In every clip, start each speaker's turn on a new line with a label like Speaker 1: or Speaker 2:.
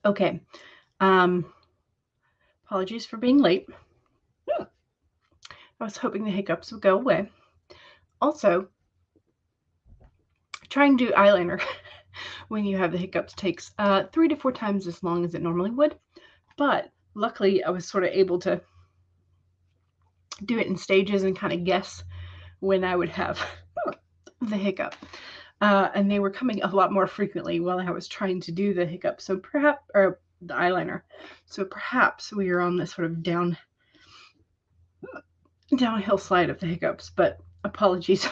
Speaker 1: Okay. Apologies for being late. I was hoping the hiccups would go away. Also, trying to do eyeliner when you have the hiccups takes 3 to 4 times as long as it normally would. But luckily, I was sort of able to do it in stages and kind of guess when I would have the hiccup. And they were coming a lot more frequently while I was trying to do the hiccup. So perhaps, or the eyeliner. So perhaps we are on this sort of downhill slide of the hiccups, but apologies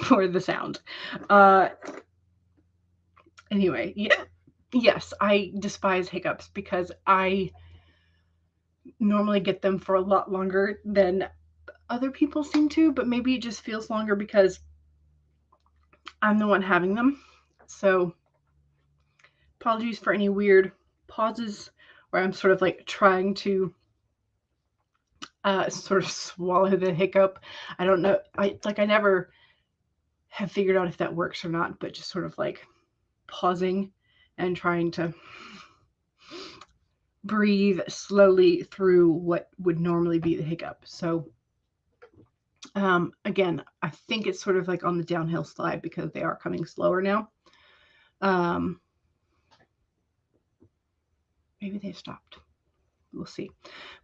Speaker 1: for the sound. Anyway, yes, I despise hiccups because I normally get them for a lot longer than other people seem to, but maybe it just feels longer because I'm the one having them. So apologies for any weird pauses where I'm sort of like trying to sort of swallow the hiccup. I don't know. I never have figured out if that works or not, but just sort of like pausing and trying to breathe slowly through what would normally be the hiccup. So again, I think it's sort of like on the downhill slide because they are coming slower now. Maybe they've stopped. We'll see.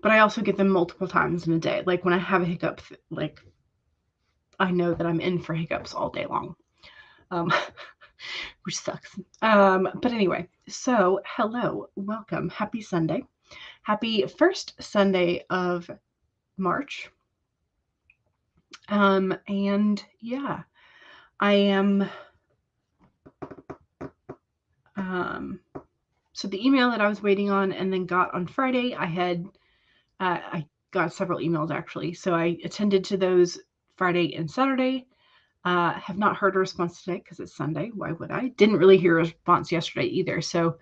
Speaker 1: But I also get them multiple times in a day. Like when I have a hiccup, like I know that I'm in for hiccups all day long, which sucks. But anyway, so hello, welcome, happy Sunday. Happy first Sunday of March. And yeah, I am, so the email that I was waiting on and then got on Friday, I got several emails actually. So I attended to those Friday and Saturday. Have not heard a response today because it's Sunday. Why would I? Didn't really hear a response yesterday either. So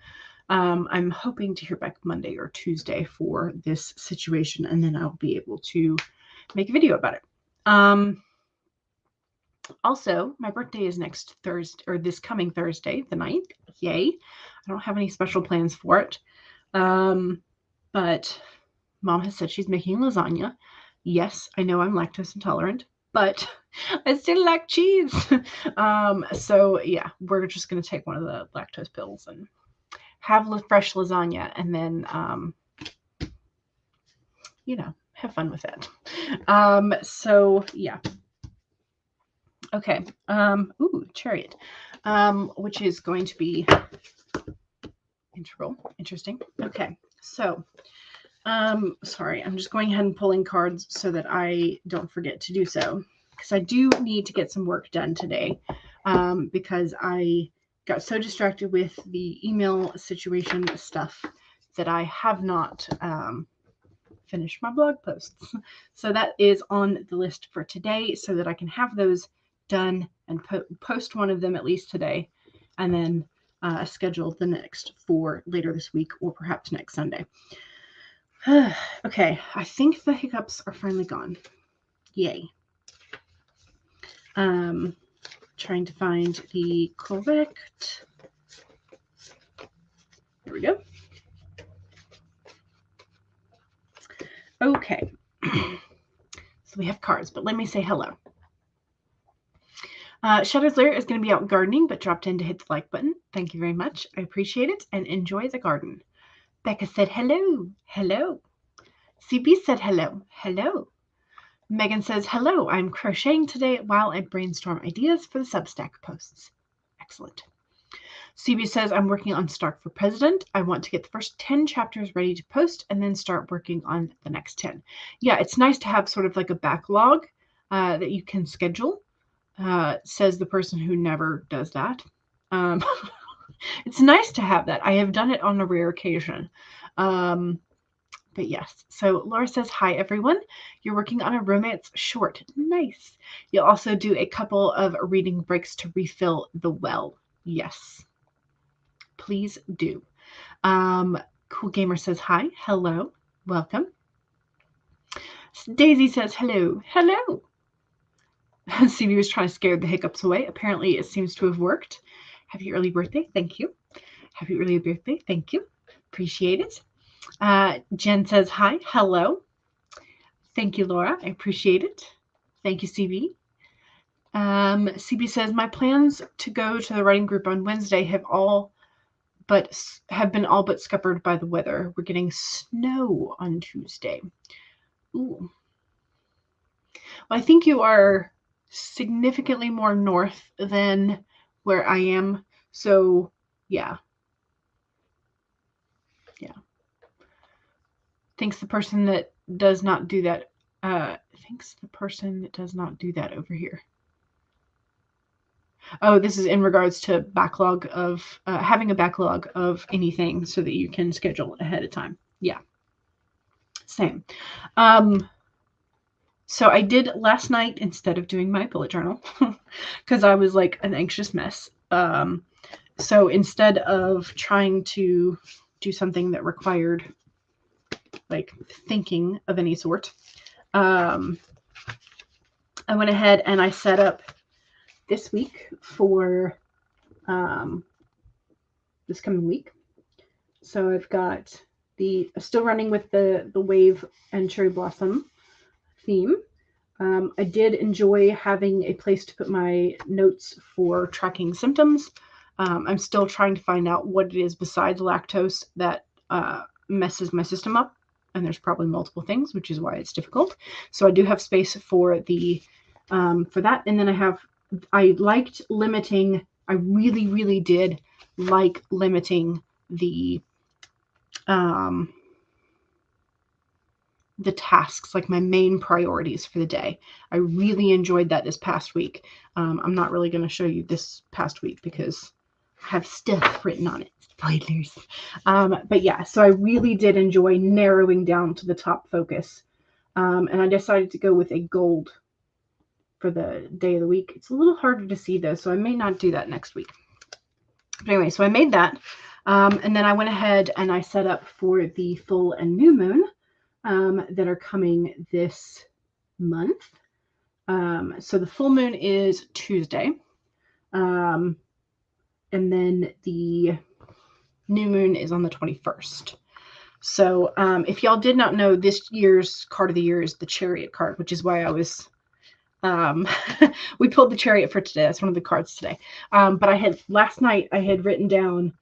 Speaker 1: I'm hoping to hear back Monday or Tuesday for this situation, and then I'll be able to make a video about it. Also, my birthday is next Thursday, or this coming Thursday, the 9th. Yay. I don't have any special plans for it. But Mom has said she's making lasagna. Yes, I know I'm lactose intolerant, but I still like cheese. So yeah, we're just going to take one of the lactose pills and have fresh lasagna and then, have fun with it. So yeah. Okay. Ooh, Chariot, which is going to be interesting. Okay. So, sorry, I'm just going ahead and pulling cards so that I don't forget to do so, because I do need to get some work done today, because I got so distracted with the email situation stuff that I have not finished my blog posts. So that is on the list for today so that I can have those done and post one of them at least today, and then schedule the next for later this week or perhaps next Sunday. Okay, I think the hiccups are finally gone. Yay. Trying to find the correct. There we go. Okay. So we have cards, but let me say hello. Shadow's Lair is going to be out gardening, but dropped in to hit the like button. Thank you very much. I appreciate it and enjoy the garden. Becca said hello. Hello. CB said hello. Hello. Megan says hello. I'm crocheting today while I brainstorm ideas for the Substack posts. Excellent. CB says I'm working on Stark for President. I want to get the first 10 chapters ready to post and then start working on the next 10. Yeah, it's nice to have sort of like a backlog that you can schedule. Says the person who never does that. It's nice to have that. I have done it on a rare occasion. But yes. So Laura says, hi, everyone. You're working on a romance short. Nice. You'll also do a couple of reading breaks to refill the well. Yes. Please do. Cool Gamer says, hi. Hello. Welcome. Daisy says, hello. Hello. CB was trying to scare the hiccups away. Apparently, it seems to have worked. Happy early birthday. Thank you. Happy early birthday. Thank you. Appreciate it. Jen says, hi. Hello. Thank you, Laura. I appreciate it. Thank you, CB. CB says, my plans to go to the writing group on Wednesday have been all but scuppered by the weather. We're getting snow on Tuesday. Ooh. Well, I think you are significantly more north than where I am. So, yeah. Yeah. Thanks the person that does not do that. Thanks the person that does not do that over here. Oh, this is in regards to backlog of having a backlog of anything so that you can schedule ahead of time. Yeah. Same. So I did last night instead of doing my bullet journal because I was like an anxious mess. So instead of trying to do something that required like thinking of any sort, I went ahead and I set up this week for this coming week. So I've got still running with the wave and cherry blossom theme. I did enjoy having a place to put my notes for tracking symptoms. I'm still trying to find out what it is besides lactose that messes my system up. And there's probably multiple things, which is why it's difficult. So I do have space for for that. And then I liked limiting, I really, really did like limiting the tasks, like my main priorities for the day. I really enjoyed that this past week. I'm not really going to show you this past week because I have stuff written on it. Spoilers. But yeah, so I really did enjoy narrowing down to the top focus. And I decided to go with a gold for the day of the week. It's a little harder to see though, so I may not do that next week. But anyway, so I made that. And then I went ahead and I set up for the full and new moon that are coming this month. So the full moon is Tuesday. And then the new moon is on the 21st. So if y'all did not know, this year's card of the year is the Chariot card, which is why I was we pulled the Chariot for today. That's one of the cards today. But last night I had written down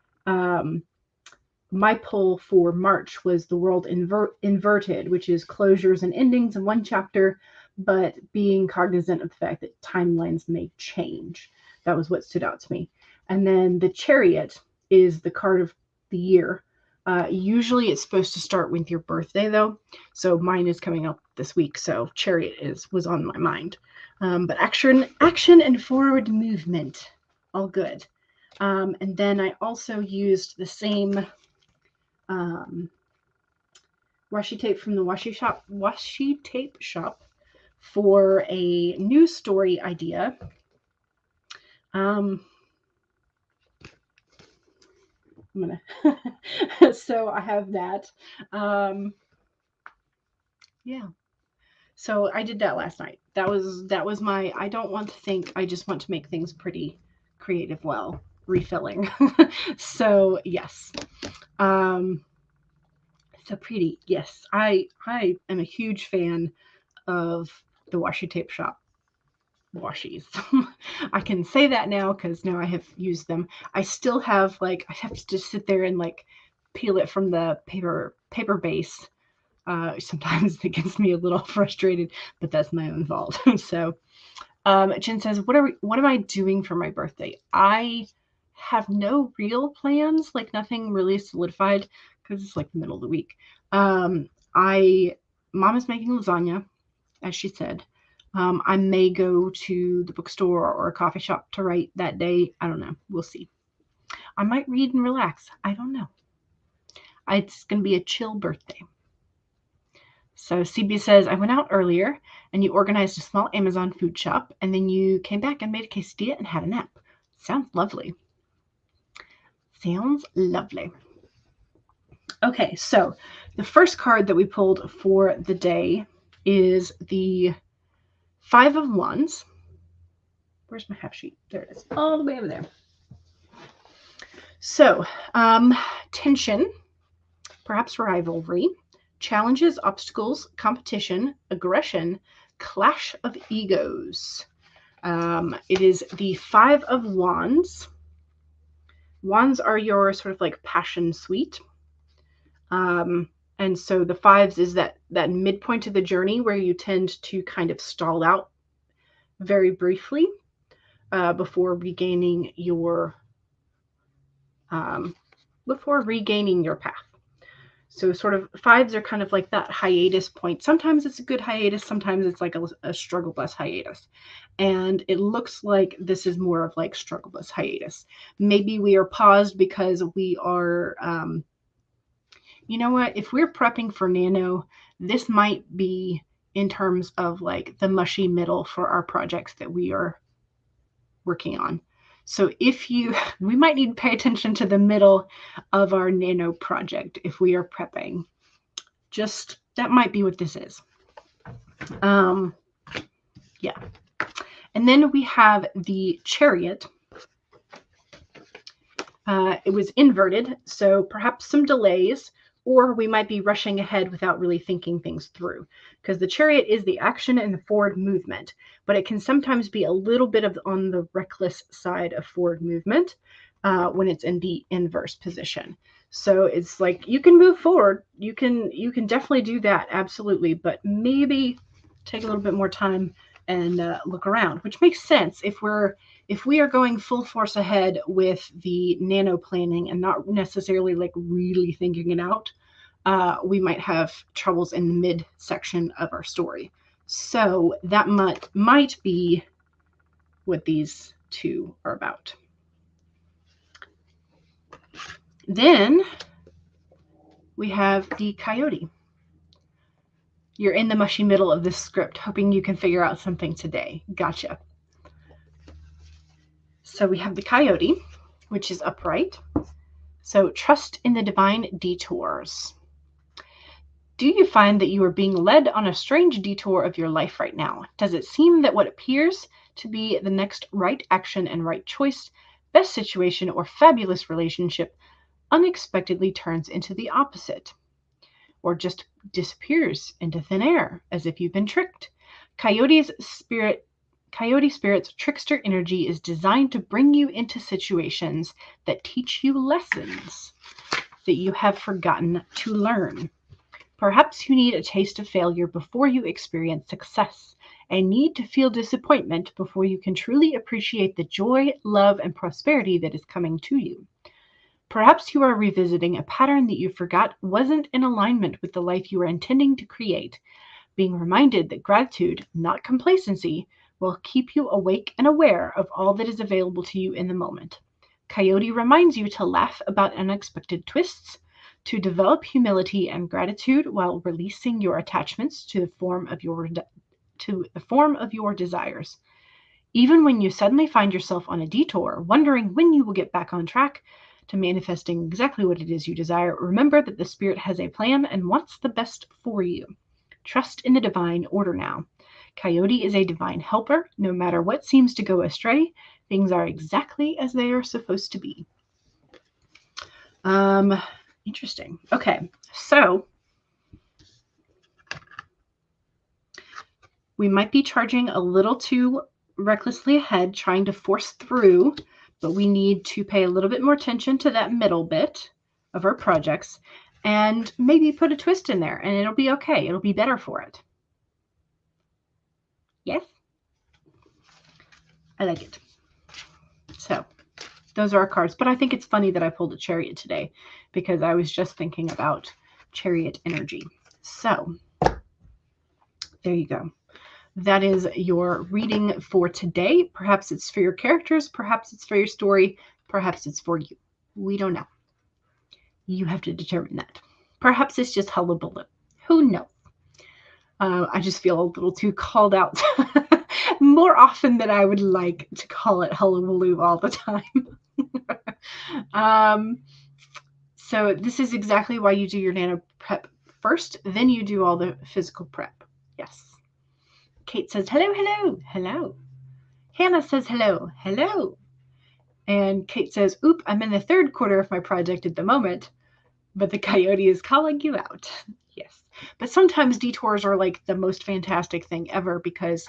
Speaker 1: my pull for March was the world inverted, which is closures and endings in one chapter, but being cognizant of the fact that timelines may change. That was what stood out to me. And then the Chariot is the card of the year. Usually it's supposed to start with your birthday though. So mine is coming up this week. So Chariot was on my mind. But action and forward movement, all good. And then I also used the same washi tape from the washi tape shop for a new story idea. So I have that. Yeah. So I did that last night. That was my, I don't want to think, I just want to make things pretty creative while refilling. So yes. So pretty. Yes. I am a huge fan of the washi tape shop washies. I can say that now because now I have used them. I still have I have to just sit there and peel it from the paper base. Sometimes it gets me a little frustrated, but that's my own fault. So Jen says, what am I doing for my birthday? I have no real plans, nothing really solidified because it's the middle of the week. Mom is making lasagna, as she said. I may go to the bookstore or a coffee shop to write that day. I don't know. We'll see. I might read and relax. I don't know. It's going to be a chill birthday. So CB says, I went out earlier and you organized a small Amazon food shop and then you came back and made a quesadilla and had a nap. Sounds lovely. Sounds lovely. Okay, so the first card that we pulled for the day is the 5 of Wands. Where's my half sheet? There it is. All the way over there. So, tension, perhaps rivalry, challenges, obstacles, competition, aggression, clash of egos. It is the Five of Wands. Wands are your sort of like passion suite. And so the fives is that midpoint of the journey where you tend to kind of stall out very briefly before regaining your path. So sort of fives are kind of like that hiatus point. Sometimes it's a good hiatus. Sometimes it's like a struggle bus hiatus. And it looks like this is more of like struggle bus hiatus. Maybe we are paused because we are, you know what, if we're prepping for Nano, this might be in terms of like the mushy middle for our projects that we are working on. So we might need to pay attention to the middle of our Nano project if we are prepping. Just, that might be what this is. Yeah. And then we have the Chariot. It was inverted, so perhaps some delays, or we might be rushing ahead without really thinking things through, because the Chariot is the action and the forward movement, but it can sometimes be a little bit on the reckless side of forward movement when it's in the inverse position. So it's like you can move forward, you can definitely do that, absolutely, but maybe take a little bit more time and look around, which makes sense if we are going full force ahead with the Nano planning and not necessarily like really thinking it out. We might have troubles in the mid section of our story. So that might be what these two are about. Then we have the Coyote. You're in the mushy middle of this script, hoping you can figure out something today. Gotcha. So we have the Coyote, which is upright. So trust in the divine detours. Do you find that you are being led on a strange detour of your life right now? Does it seem that what appears to be the next right action and right choice, best situation, or fabulous relationship unexpectedly turns into the opposite? Or just disappears into thin air as if you've been tricked? Coyote Spirit's trickster energy is designed to bring you into situations that teach you lessons that you have forgotten to learn. Perhaps you need a taste of failure before you experience success, and need to feel disappointment before you can truly appreciate the joy, love, and prosperity that is coming to you. Perhaps you are revisiting a pattern that you forgot wasn't in alignment with the life you were intending to create. Being reminded that gratitude, not complacency, will keep you awake and aware of all that is available to you in the moment. Coyote reminds you to laugh about unexpected twists, to develop humility and gratitude while releasing your attachments to the form of your desires. Even when you suddenly find yourself on a detour, wondering when you will get back on track to manifesting exactly what it is you desire, remember that the Spirit has a plan and wants the best for you. Trust in the divine order now. Coyote is a divine helper. No matter what seems to go astray, things are exactly as they are supposed to be. Interesting. Okay, so we might be charging a little too recklessly ahead, trying to force through, but we need to pay a little bit more attention to that middle bit of our projects and maybe put a twist in there, and it'll be okay. It'll be better for it. Yes? I like it. So those are our cards, but I think it's funny that I pulled a Chariot today because I was just thinking about Chariot energy. So there you go. That is your reading for today. Perhaps it's for your characters, perhaps it's for your story, perhaps it's for you. We don't know. You have to determine that. Perhaps it's just hullabaloo. Who knows? I just feel a little too called out more often than I would like to call it hullabaloo all the time. So this is exactly why you do your nano prep first, then you do all the physical prep. Yes. Kate says, hello, hello, hello. Hannah says, hello, hello. And Kate says, oop, I'm in the third quarter of my project at the moment, but the coyote is calling you out. Yes. But sometimes detours are like the most fantastic thing ever, because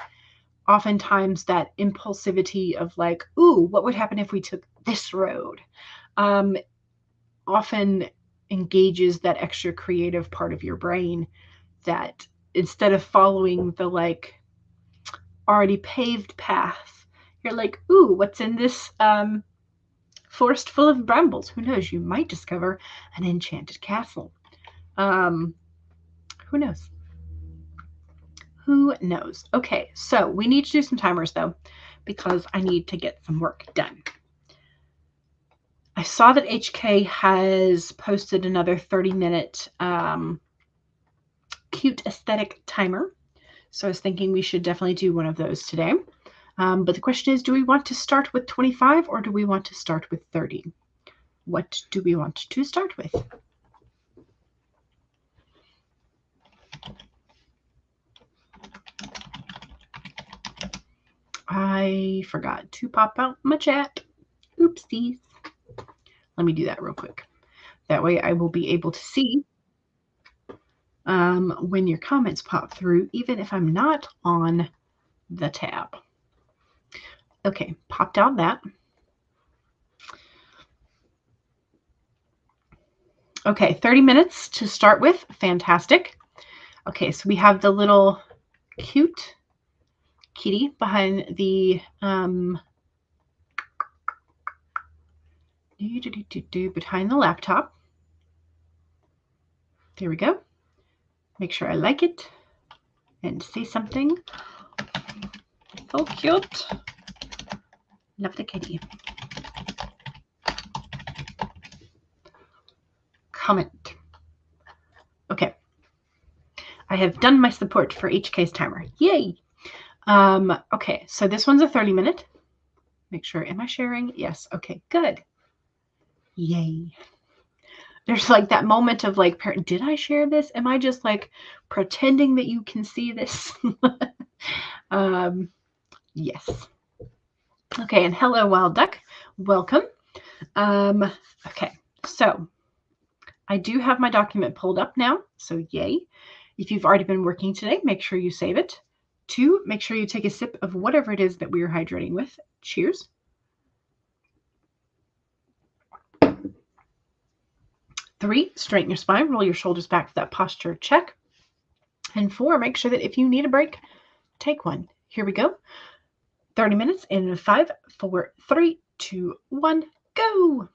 Speaker 1: oftentimes that impulsivity of like, ooh, what would happen if we took this road? Often engages that extra creative part of your brain that instead of following the like already paved path, you're like, ooh, what's in this forest full of brambles? Who knows? You might discover an enchanted castle. Who knows? Who knows? Okay, so we need to do some timers though, because I need to get some work done. I saw that HK has posted another 30-minute cute aesthetic timer. So I was thinking we should definitely do one of those today. But the question is, do we want to start with 25 or do we want to start with 30? What do we want to start with? I forgot to pop out my chat. Oopsies. Let me do that real quick. That way I will be able to see when your comments pop through, even if I'm not on the tab. Okay, popped out that. Okay, 30 minutes to start with. Fantastic. Okay, so we have the little cute kitty behind the behind the laptop. There we go. Make sure I like it and say something. So cute. Love the kitty. Comment. Okay. I have done my support for HK's timer. Yay. Okay, so this one's a 30-minute. Make sure, am I sharing? Yes. Okay, good. Yay. There's like that moment of like, did I share this? Am I just like pretending that you can see this? Yes. Okay, and hello, Wild Duck. Welcome. Okay, so I do have my document pulled up now, so yay. If you've already been working today, make sure you save it. 2, make sure you take a sip of whatever it is that we are hydrating with. Cheers. 3, straighten your spine, roll your shoulders back for that posture check. And 4, make sure that if you need a break, take one. Here we go. 30 minutes in 5, 4, 3, 2, 1, go.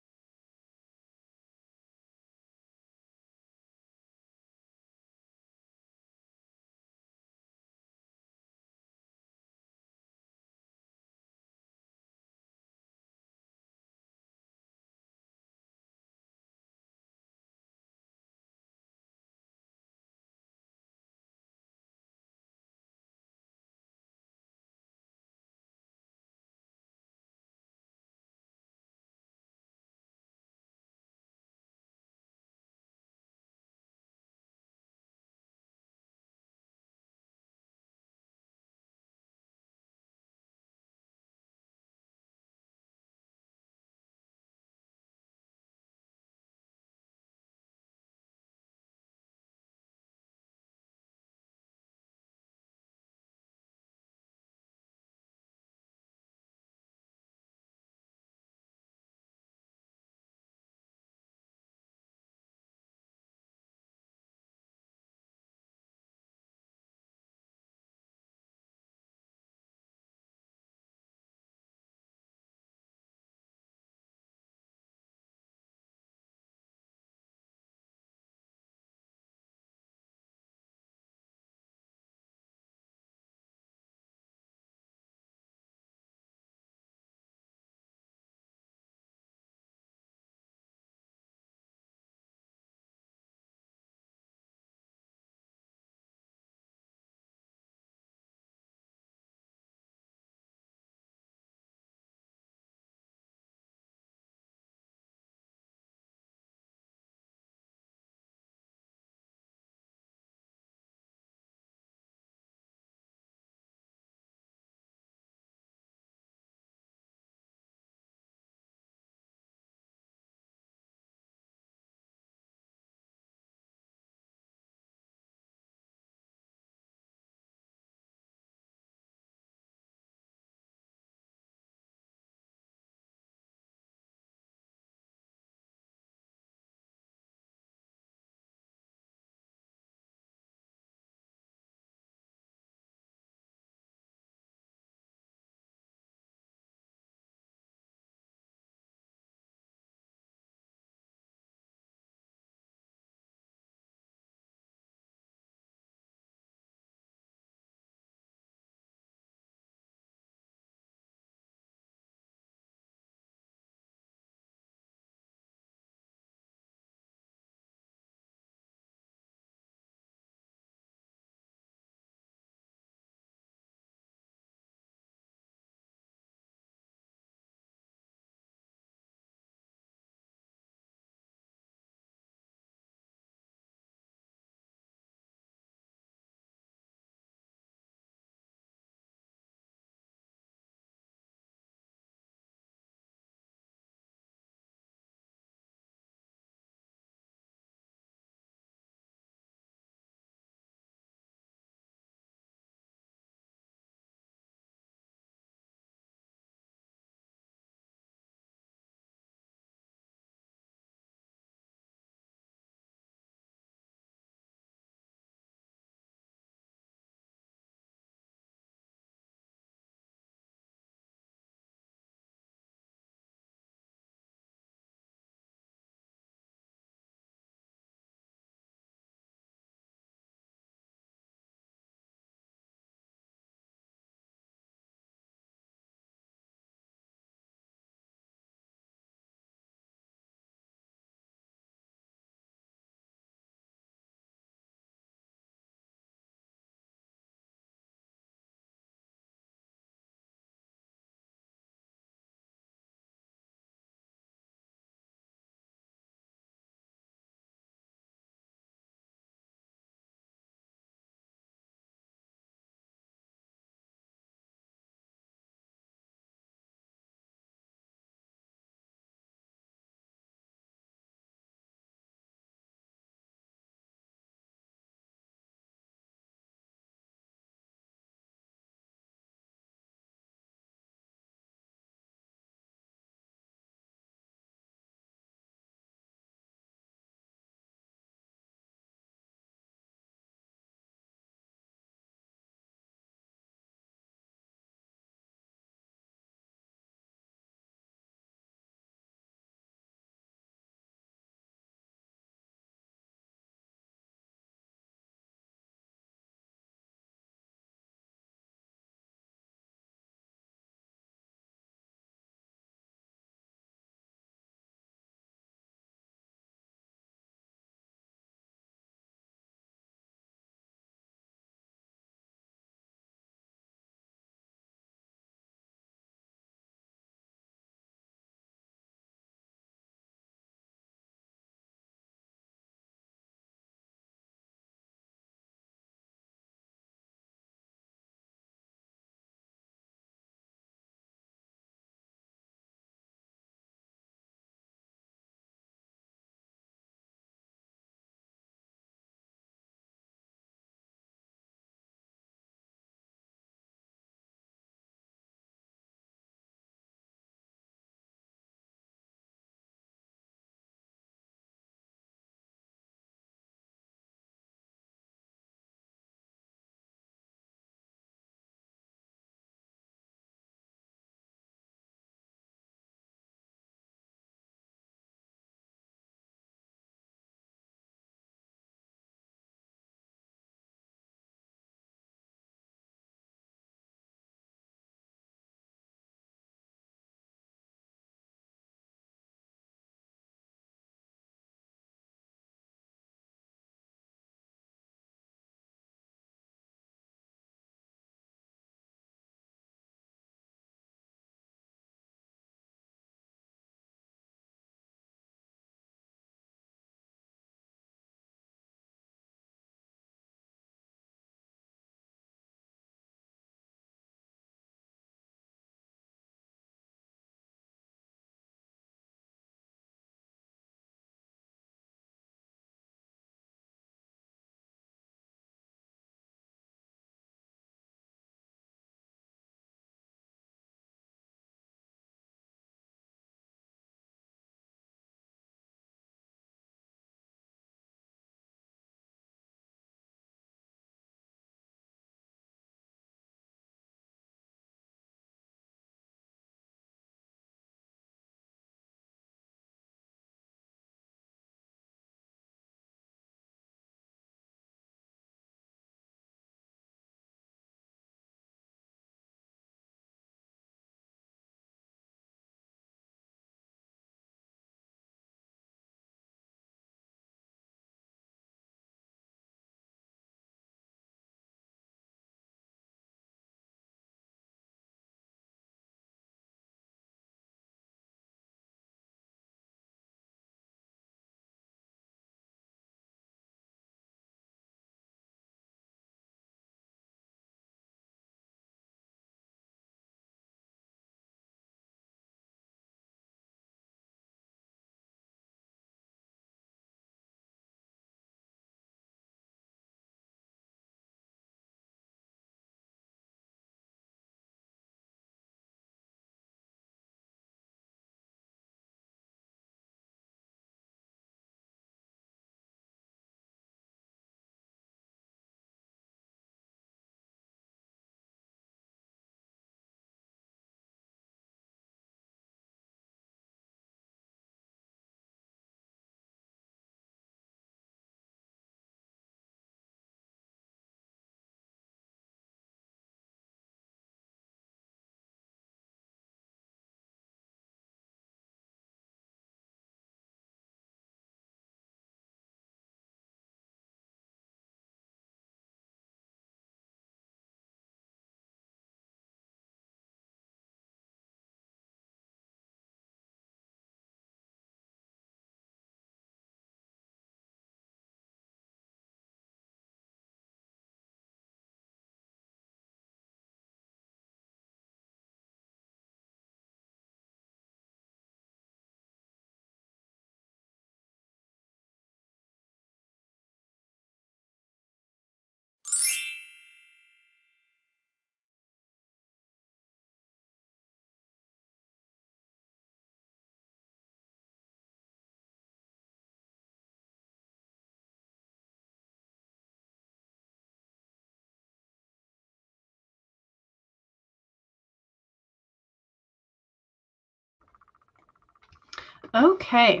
Speaker 1: Okay.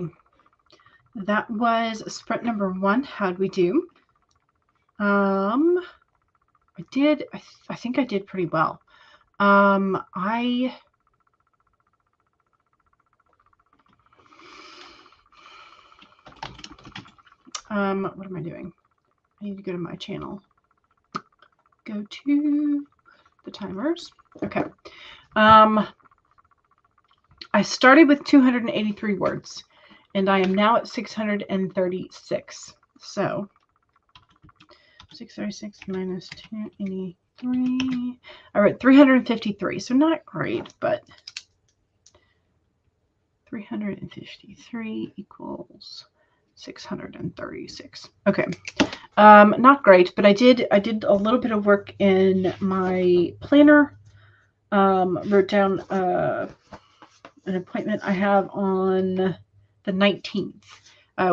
Speaker 1: That was sprint number 1. How'd we do? I think I did pretty well. What am I doing? I need to go to my channel. Go to the timers. Okay. I started with 283 words, and I am now at 636. So 636 minus 283. I wrote 353, so not great, but 353 equals 636. Okay. Not great, but I did a little bit of work in my planner. Wrote down an appointment I have on the 19th,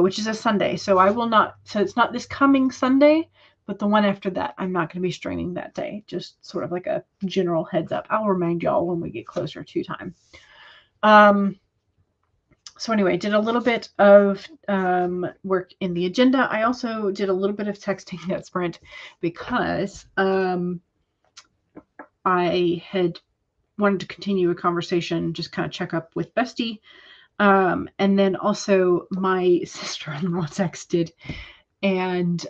Speaker 1: which is a Sunday. So it's not this coming Sunday, but the one after that, I'm not going to be streaming that day. Just sort of like a general heads up. I'll remind y'all when we get closer to time. So anyway, did a little bit of work in the agenda. I also did a little bit of texting that sprint because I had wanted to continue a conversation, just kind of check up with Bestie. And then also my sister-in-law texted, and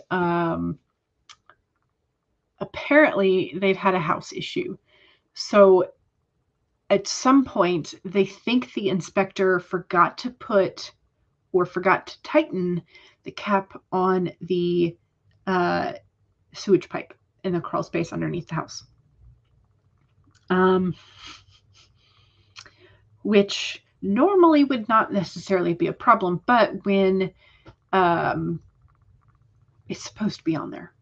Speaker 1: apparently they've had a house issue. So at some point, they think the inspector forgot to tighten the cap on the sewage pipe in the crawl space underneath the house. Which normally would not necessarily be a problem, but when it's supposed to be on there,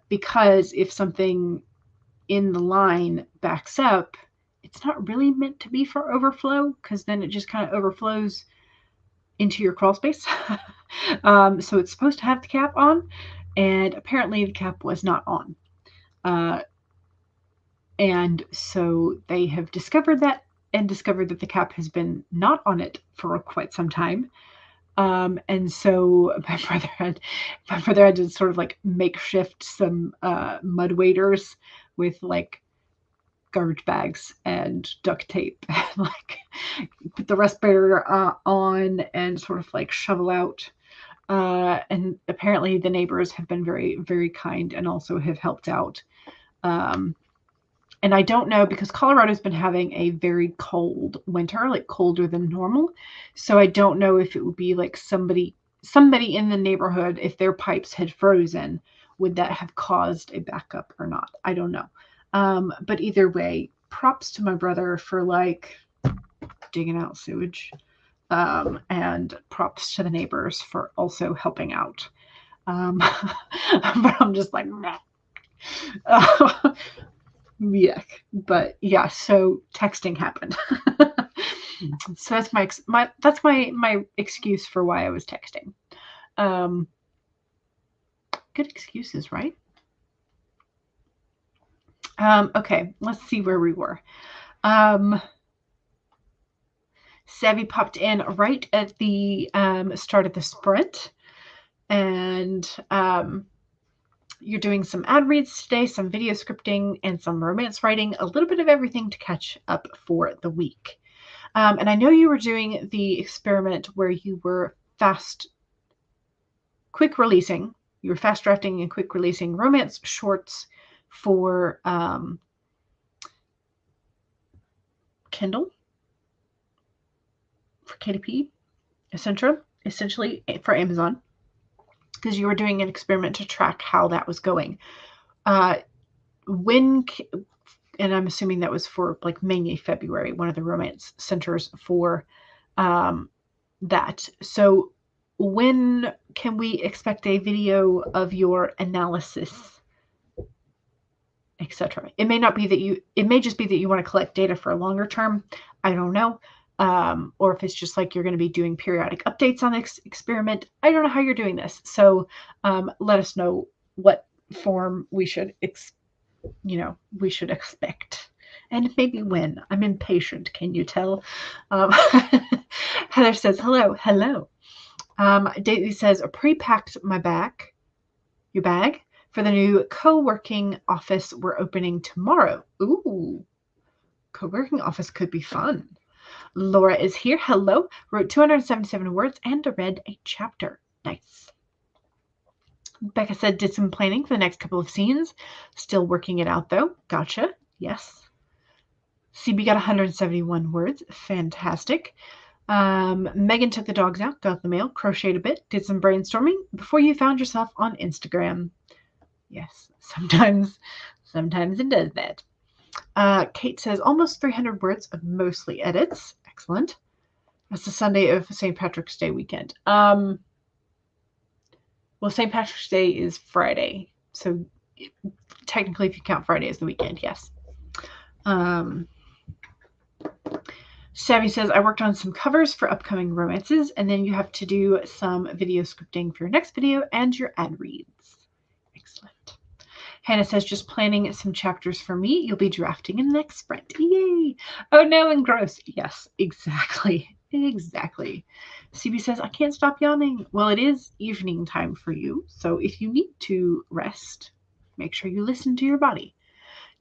Speaker 1: because if something in the line backs up, it's not really meant to be for overflow, because then it just kind of overflows into your crawl space. So it's supposed to have the cap on, and apparently the cap was not on. And so they have discovered that, and discovered that the cap has been not on it for quite some time. And so my brother had to sort of like makeshift some mud waders with like garbage bags and duct tape, and like put the respirator on and sort of like shovel out. And apparently the neighbors have been very, very kind and also have helped out. And I don't know, because Colorado's been having a very cold winter, like colder than normal. So I don't know if it would be like somebody in the neighborhood, if their pipes had frozen, would that have caused a backup or not? I don't know. But either way, props to my brother for like digging out sewage. And props to the neighbors for also helping out. But I'm just like, nah. Yuck. But yeah, so texting happened. So that's my excuse for why I was texting. Good excuses, right? Okay, let's see where we were. Savvy popped in right at the start of the sprint, and you're doing some ad reads today, some video scripting, and some romance writing, a little bit of everything to catch up for the week. And I know you were doing the experiment where you were fast drafting and quick releasing romance shorts for Kindle, for KDP, essentially for Amazon, because you were doing an experiment to track how that was going. And I'm assuming that was for like mainly February, one of the romance centers for that. So when can we expect a video of your analysis, etc.? It may just be that you want to collect data for a longer term. I don't know. Or if it's just like you're going to be doing periodic updates on this experiment. I don't know how you're doing this. So let us know what form we should expect, and maybe when. I'm impatient, can you tell? Heather says, hello, hello. Daisy says, pre-packed your bag for the new co-working office we're opening tomorrow. Ooh, co-working office could be fun. Laura is here. Hello. Wrote 277 words and read a chapter. Nice. Becca said, did some planning for the next couple of scenes. Still working it out, though. Gotcha. Yes. CB got 171 words. Fantastic. Megan took the dogs out, got the mail, crocheted a bit, did some brainstorming before you found yourself on Instagram. Yes, sometimes it does that. Kate says, almost 300 words of mostly edits. Excellent. That's the Sunday of St. Patrick's Day weekend. Well, St. Patrick's Day is Friday. So technically, if you count Friday as the weekend, yes. Savvy says, I worked on some covers for upcoming romances, and then you have to do some video scripting for your next video and your ad reads. Excellent. Hannah says, just planning some chapters for me. You'll be drafting in the next sprint. Yay. Oh, no, and gross. Yes, exactly. Exactly. CB says, I can't stop yawning. Well, it is evening time for you, so if you need to rest, make sure you listen to your body.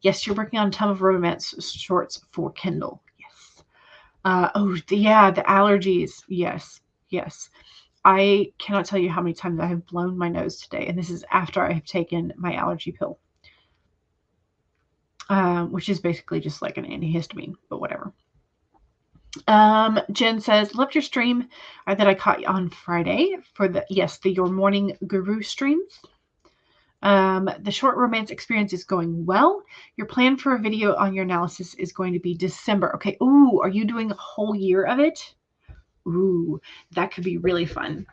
Speaker 1: Yes, you're working on a ton of romance shorts for Kindle. Yes. The allergies. Yes, yes. I cannot tell you how many times I have blown my nose today, and this is after I have taken my allergy pill, which is basically just like an antihistamine, but whatever. Jen says, loved your stream that I caught on Friday for the Your Morning Guru streams. The short romance experience is going well. Your plan for a video on your analysis is going to be December. Okay. Ooh, are you doing a whole year of it? Ooh, that could be really fun.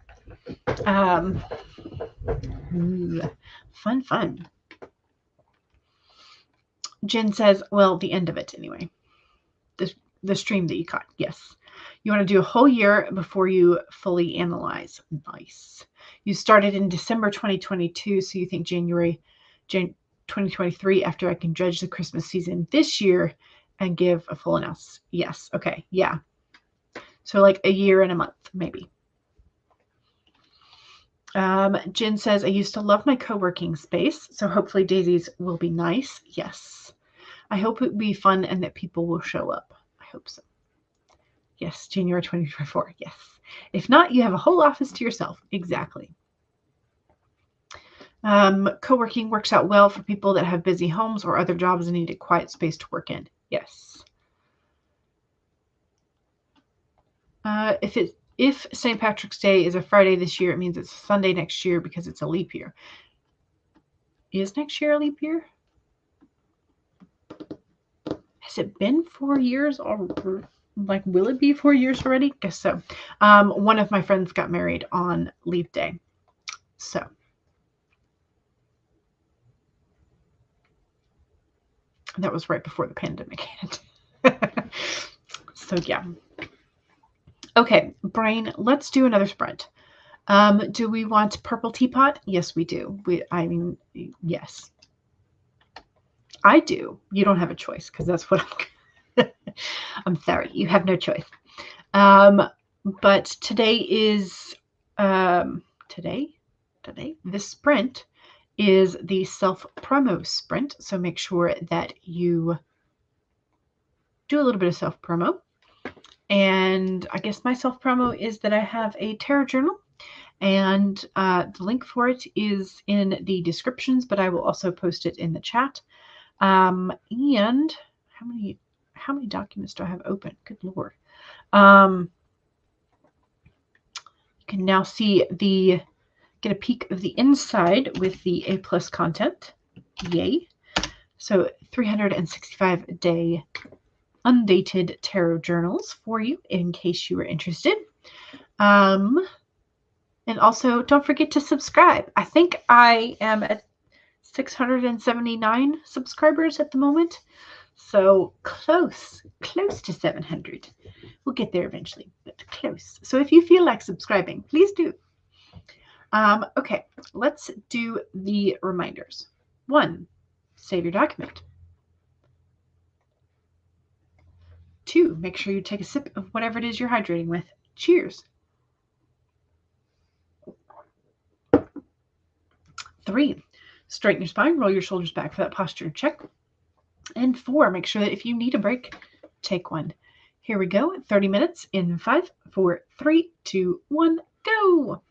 Speaker 1: Fun. Jen says, well, the end of it anyway. The stream that you caught. Yes. You want to do a whole year before you fully analyze. Nice. You started in December 2022, so you think January 2023 after I can judge the Christmas season this year and give a full analysis. Yes. Okay. Yeah. So like a year and a month, maybe. Jen says, I used to love my co-working space, so hopefully Daisy's will be nice. Yes. I hope it will be fun and that people will show up. I hope so. Yes, January 2024. Yes. If not, you have a whole office to yourself. Exactly. Co-working works out well for people that have busy homes or other jobs and need a quiet space to work in. Yes. If St. Patrick's Day is a Friday this year, it means it's a Sunday next year because it's a leap year. Is next year a leap year? Has it been 4 years or like, will it be 4 years already? Guess so. One of my friends got married on leap day. So. That was right before the pandemic hit. So yeah. Okay, brain, let's do another sprint. Do we want purple teapot? Yes, we do. Yes. I do. You don't have a choice because that's what I'm sorry. You have no choice. But today is this sprint is the self-promo sprint. So make sure that you do a little bit of self-promo. And I guess my self-promo is that I have a tarot journal, and the link for it is in the descriptions, but I will also post it in the chat. And how many documents do I have open? Good Lord. You can now get a peek of the inside with the A+ content. Yay. So 365-day undated tarot journals for you in case you were interested. And also don't forget to subscribe. I think I am at 679 subscribers at the moment. So close to 700. We'll get there eventually, but close. So if you feel like subscribing, please do. Okay, let's do the reminders. 1, save your document. 2, make sure you take a sip of whatever it is you're hydrating with. Cheers. 3, straighten your spine, roll your shoulders back for that posture check. And 4, make sure that if you need a break, take one. Here we go, 30 minutes in 5, 4, 3, 2, 1, go.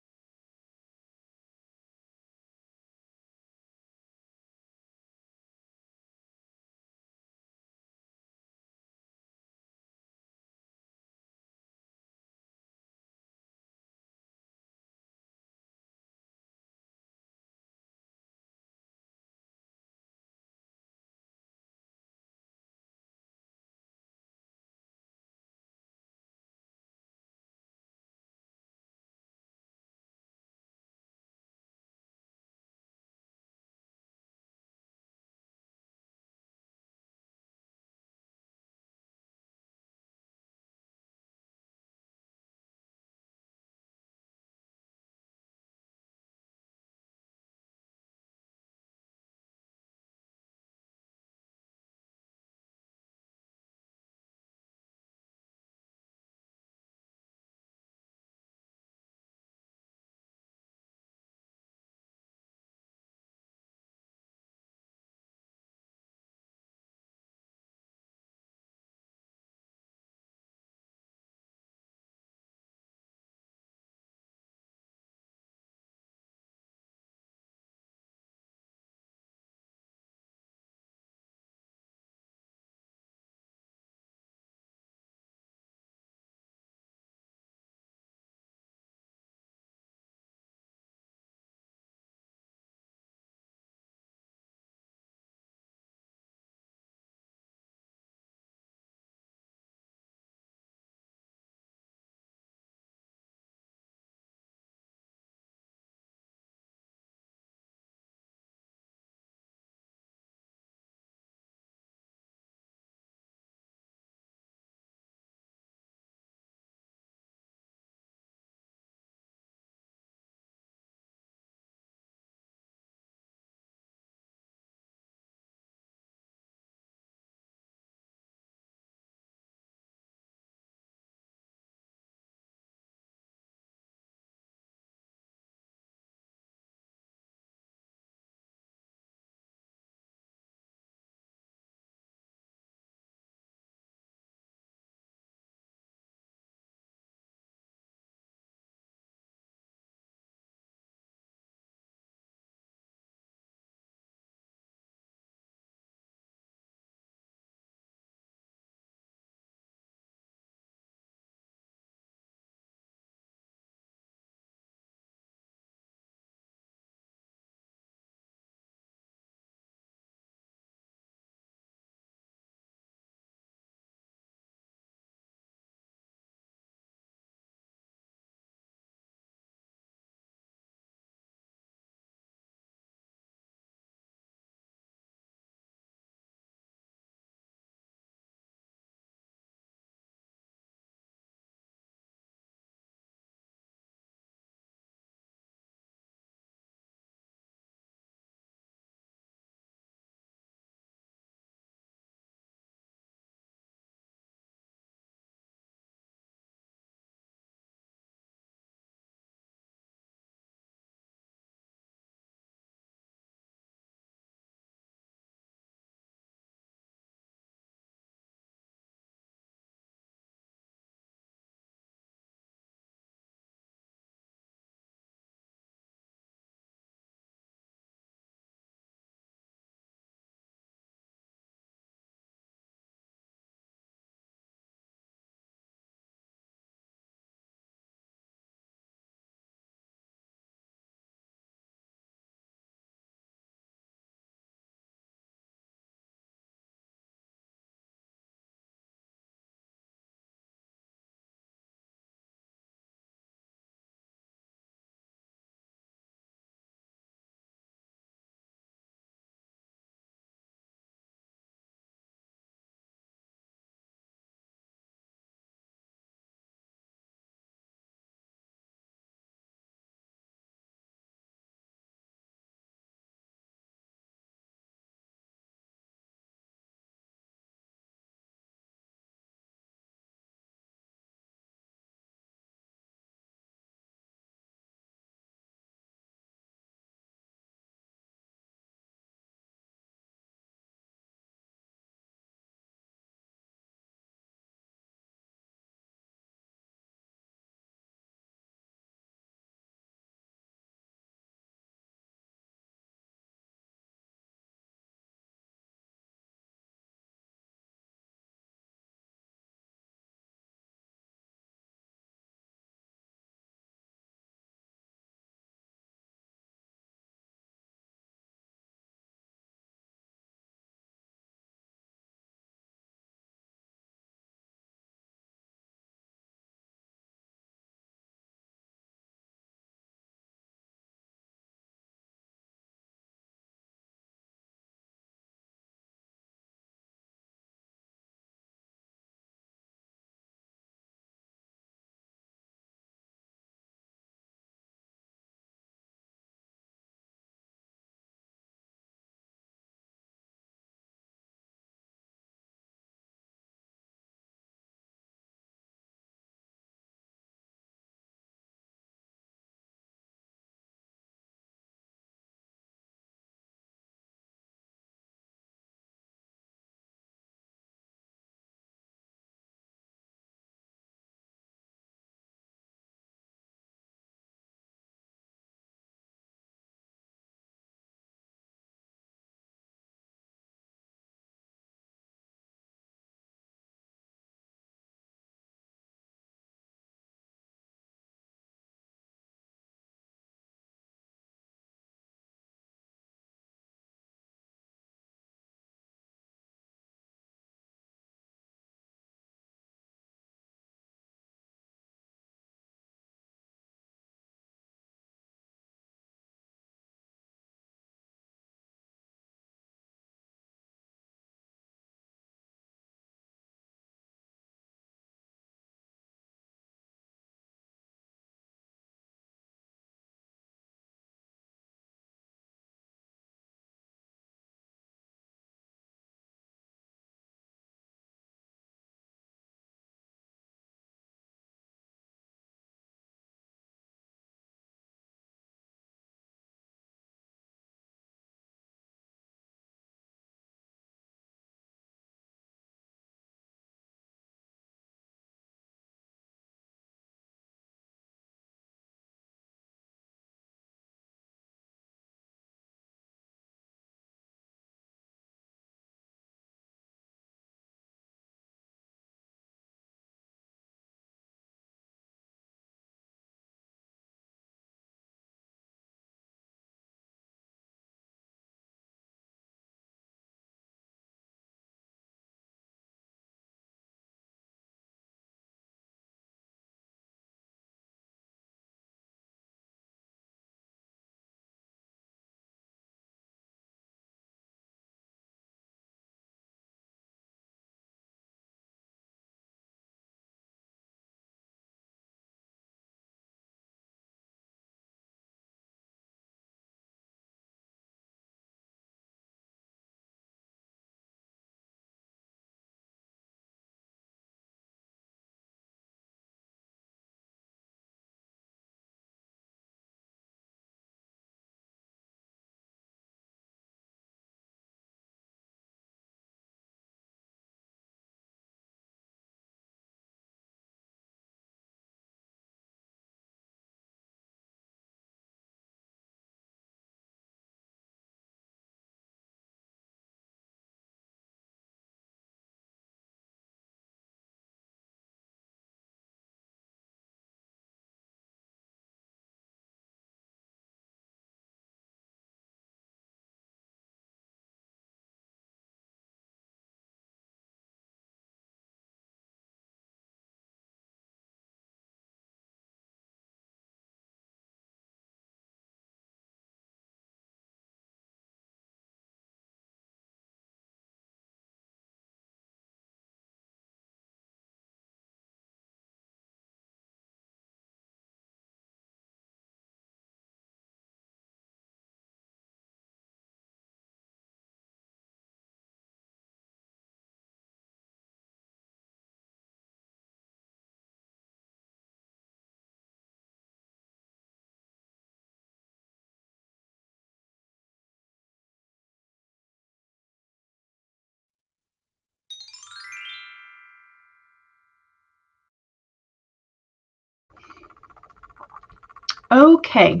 Speaker 1: Okay.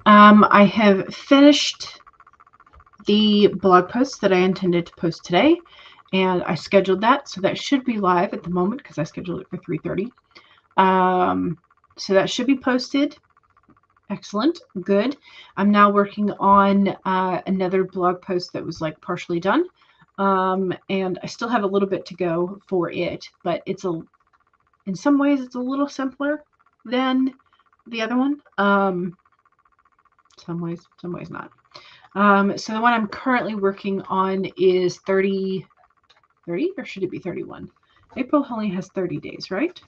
Speaker 1: I have finished the blog post that I intended to post today, and I scheduled that, so that should be live at the moment because I scheduled it for 3:30. So that should be posted. Excellent. Good. I'm now working on another blog post that was like partially done. And I still have a little bit to go for it, but in some ways it's a little simpler than the other one. Some ways not. So the one I'm currently working on is 30, or should it be 31? April only has 30 days, right?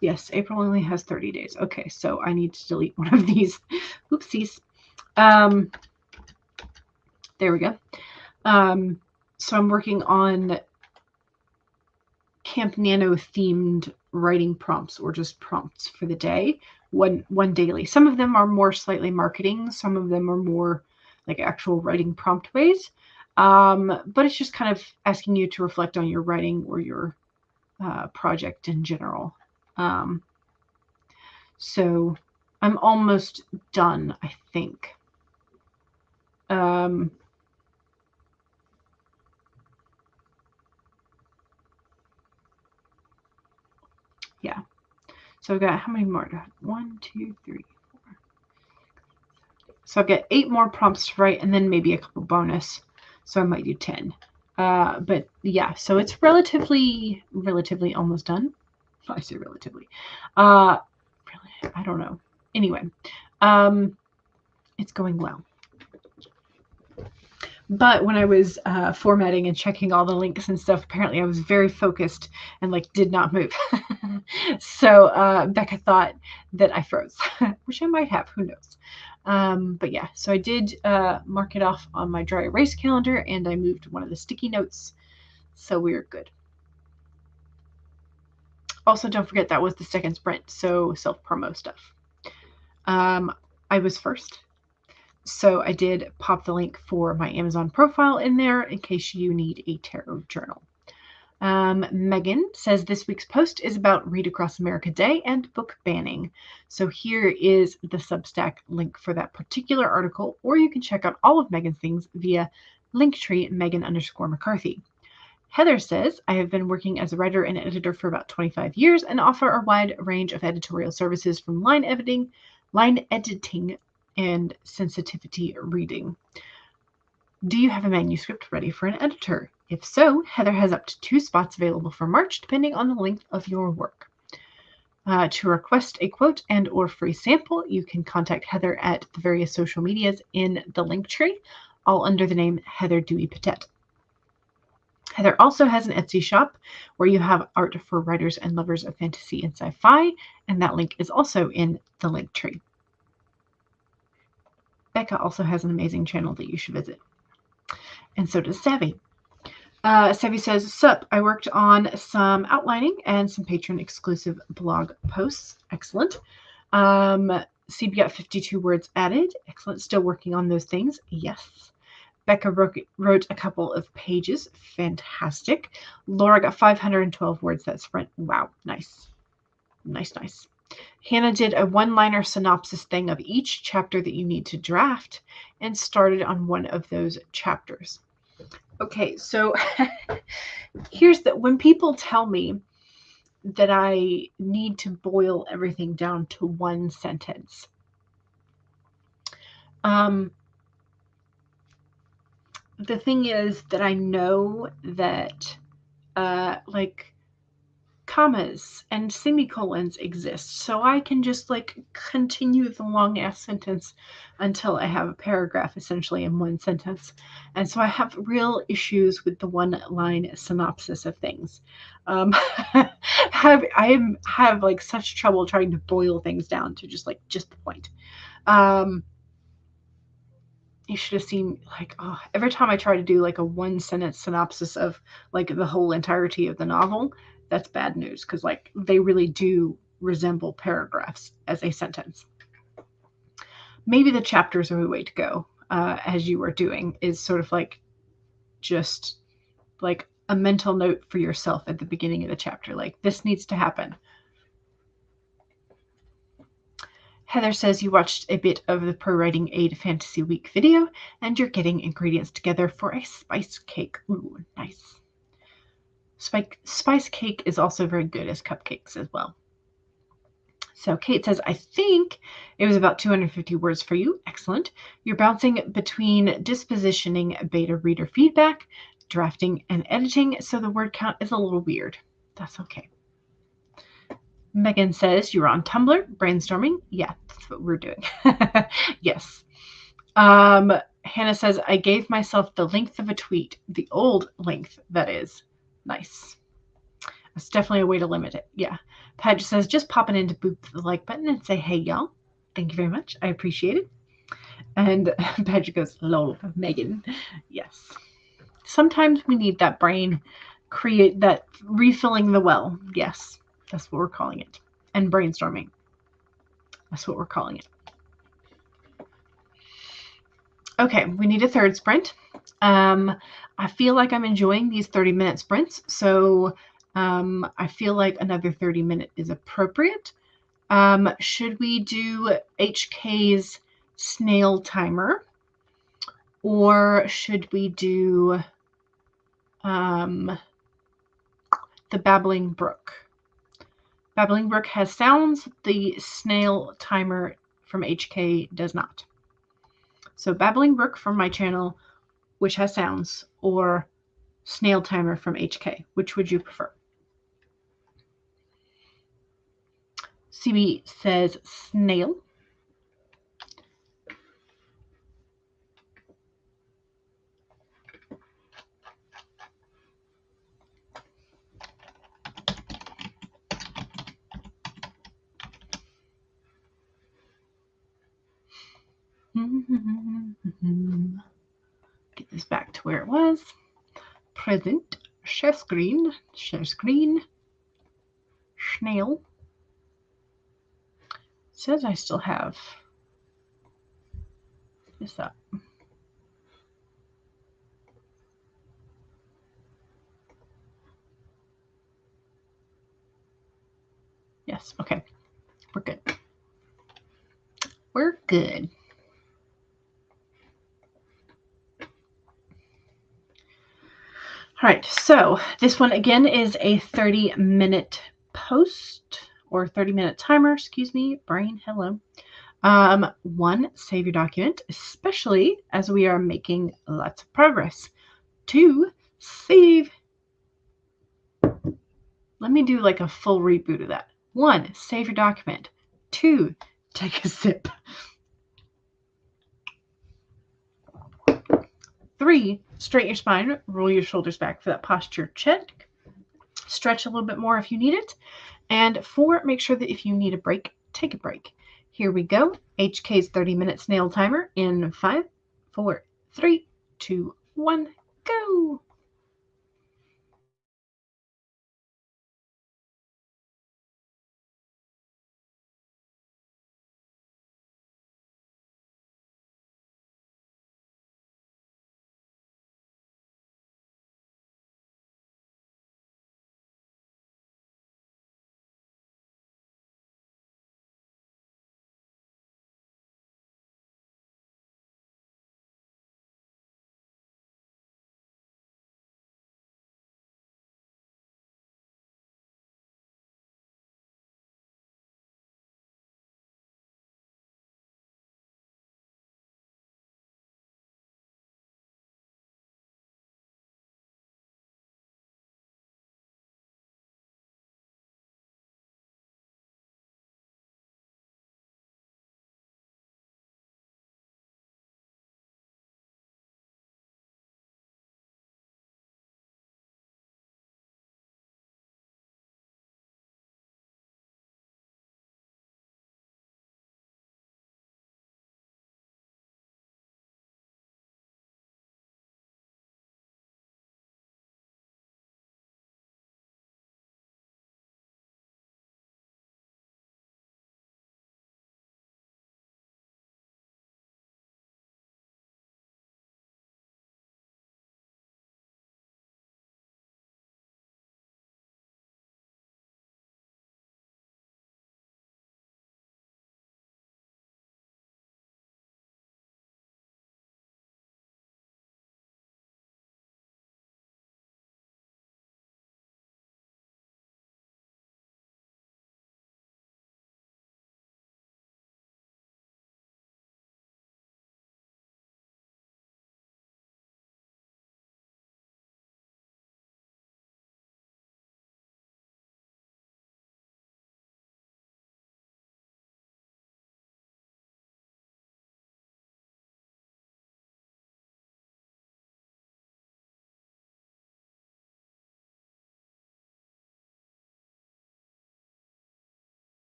Speaker 1: Yes, April only has 30 days. Okay, so I need to delete one of these. Oopsies. There we go. So I'm working on Camp Nano themed writing prompts, or just prompts for the day, one daily. Some of them are more slightly marketing. Some of them are more like actual writing prompt ways. But it's just kind of asking you to reflect on your writing or your project in general. So I'm almost done, I think. Yeah. So I've got, how many more? 1, 2, 3, 4. So I've got 8 more prompts to write, and then maybe a couple bonus. So I might do 10. But yeah, so it's relatively almost done. I say relatively. I don't know. Anyway, it's going well. But when I was formatting and checking all the links and stuff, apparently I was very focused and like did not move. So Becca thought that I froze, which I might have, who knows. But yeah, so I did mark it off on my dry erase calendar, and I moved one of the sticky notes, so we're good. Also, don't forget that was the second sprint, so self-promo stuff. I was first. So I did pop the link for my Amazon profile in there in case you need a tarot journal. Megan says this week's post is about Read Across America Day and book banning. So here is the Substack link for that particular article, or you can check out all of Megan's things via Linktree Megan_McCarthy. Heather says, I have been working as a writer and editor for about 25 years and offer a wide range of editorial services from line editing, and sensitivity reading. Do you have a manuscript ready for an editor? If so, Heather has up to 2 spots available for March, depending on the length of your work. To request a quote and or free sample, you can contact Heather at the various social medias in the Linktree, all under the name Heather Dewey Patet. Heather also has an Etsy shop where you have art for writers and lovers of fantasy and sci-fi, and that link is also in the Linktree. Becca also has an amazing channel that you should visit. And so does Savvy. Savvy says, sup, I worked on some outlining and some patron exclusive blog posts. Excellent. CB got 52 words added. Excellent. Still working on those things. Yes. Becca wrote a couple of pages. Fantastic. Laura got 512 words that sprint. Wow. Nice. Nice. Hannah did a one-liner synopsis thing of each chapter that you need to draft and started on one of those chapters. Okay, so here's when people tell me that I need to boil everything down to one sentence. The thing is that I know that like commas and semicolons exist, so I can just like continue the long ass sentence until I have a paragraph essentially in one sentence. And so I have real issues with the one line synopsis of things. I have like such trouble trying to boil things down to just the point. You should have seen every time I try to do like a one sentence synopsis of like the whole entirety of the novel, that's bad news, because like they really do resemble paragraphs as a sentence. Maybe the chapters are the way to go, as you are doing, is sort of like just like a mental note for yourself at the beginning of the chapter, like this needs to happen. Heather says you watched a bit of the Pro Writing Aid Fantasy Week video, and you're getting ingredients together for a spice cake. Ooh, nice. Spice cake is also very good as cupcakes as well. So Kate says, I think it was about 250 words for you. Excellent. You're bouncing between dispositioning, beta reader feedback, drafting, and editing, so the word count is a little weird. That's okay. Megan says, you're on Tumblr, brainstorming. Yeah, that's what we're doing. Yes. Hannah says, I gave myself the length of a tweet, the old length, that is. Nice. That's definitely a way to limit it. Yeah. Padge says, just popping in to boop the like button and say, hey, y'all. Thank you very much. I appreciate it. And Padge goes, lol, Megan. Yes. Sometimes we need that brain create that refilling the well. Yes. That's what we're calling it. And brainstorming. That's what we're calling it. Okay, we need a third sprint. I feel like I'm enjoying these 30-minute sprints, so I feel like another 30-minute is appropriate. Should we do HK's snail timer, or should we do the Babbling Brook? Babbling Brook has sounds. The snail timer from HK does not. So Babbling Brook from my channel, which has sounds, or snail timer from HK. Which would you prefer? CB says snail. Get this back to where it was. Present, share screen, snail. It says I still have this up. Yes, okay. We're good. We're good. All right, so this one again is a 30-minute post or 30-minute timer, excuse me, brain, hello. 1, save your document, especially as we are making lots of progress. 2, save. Let me do like a full reboot of that. 1, save your document. 2, take a sip. 3, straighten your spine, roll your shoulders back for that posture check. Stretch a little bit more if you need it. And 4, make sure that if you need a break, take a break. Here we go. HK's 30-minute snail timer in 5, 4, 3, 2, 1, go.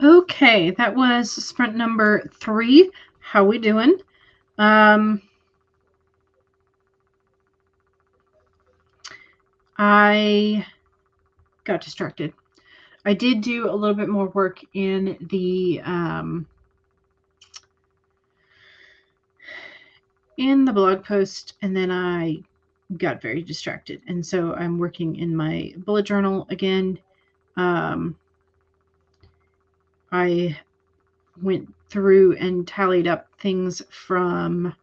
Speaker 1: Okay, that was sprint number 3. How we doing? I got distracted. I did do a little bit more work in the blog post, and then I got very distracted. And so I'm working in my bullet journal again. I went through and tallied up things from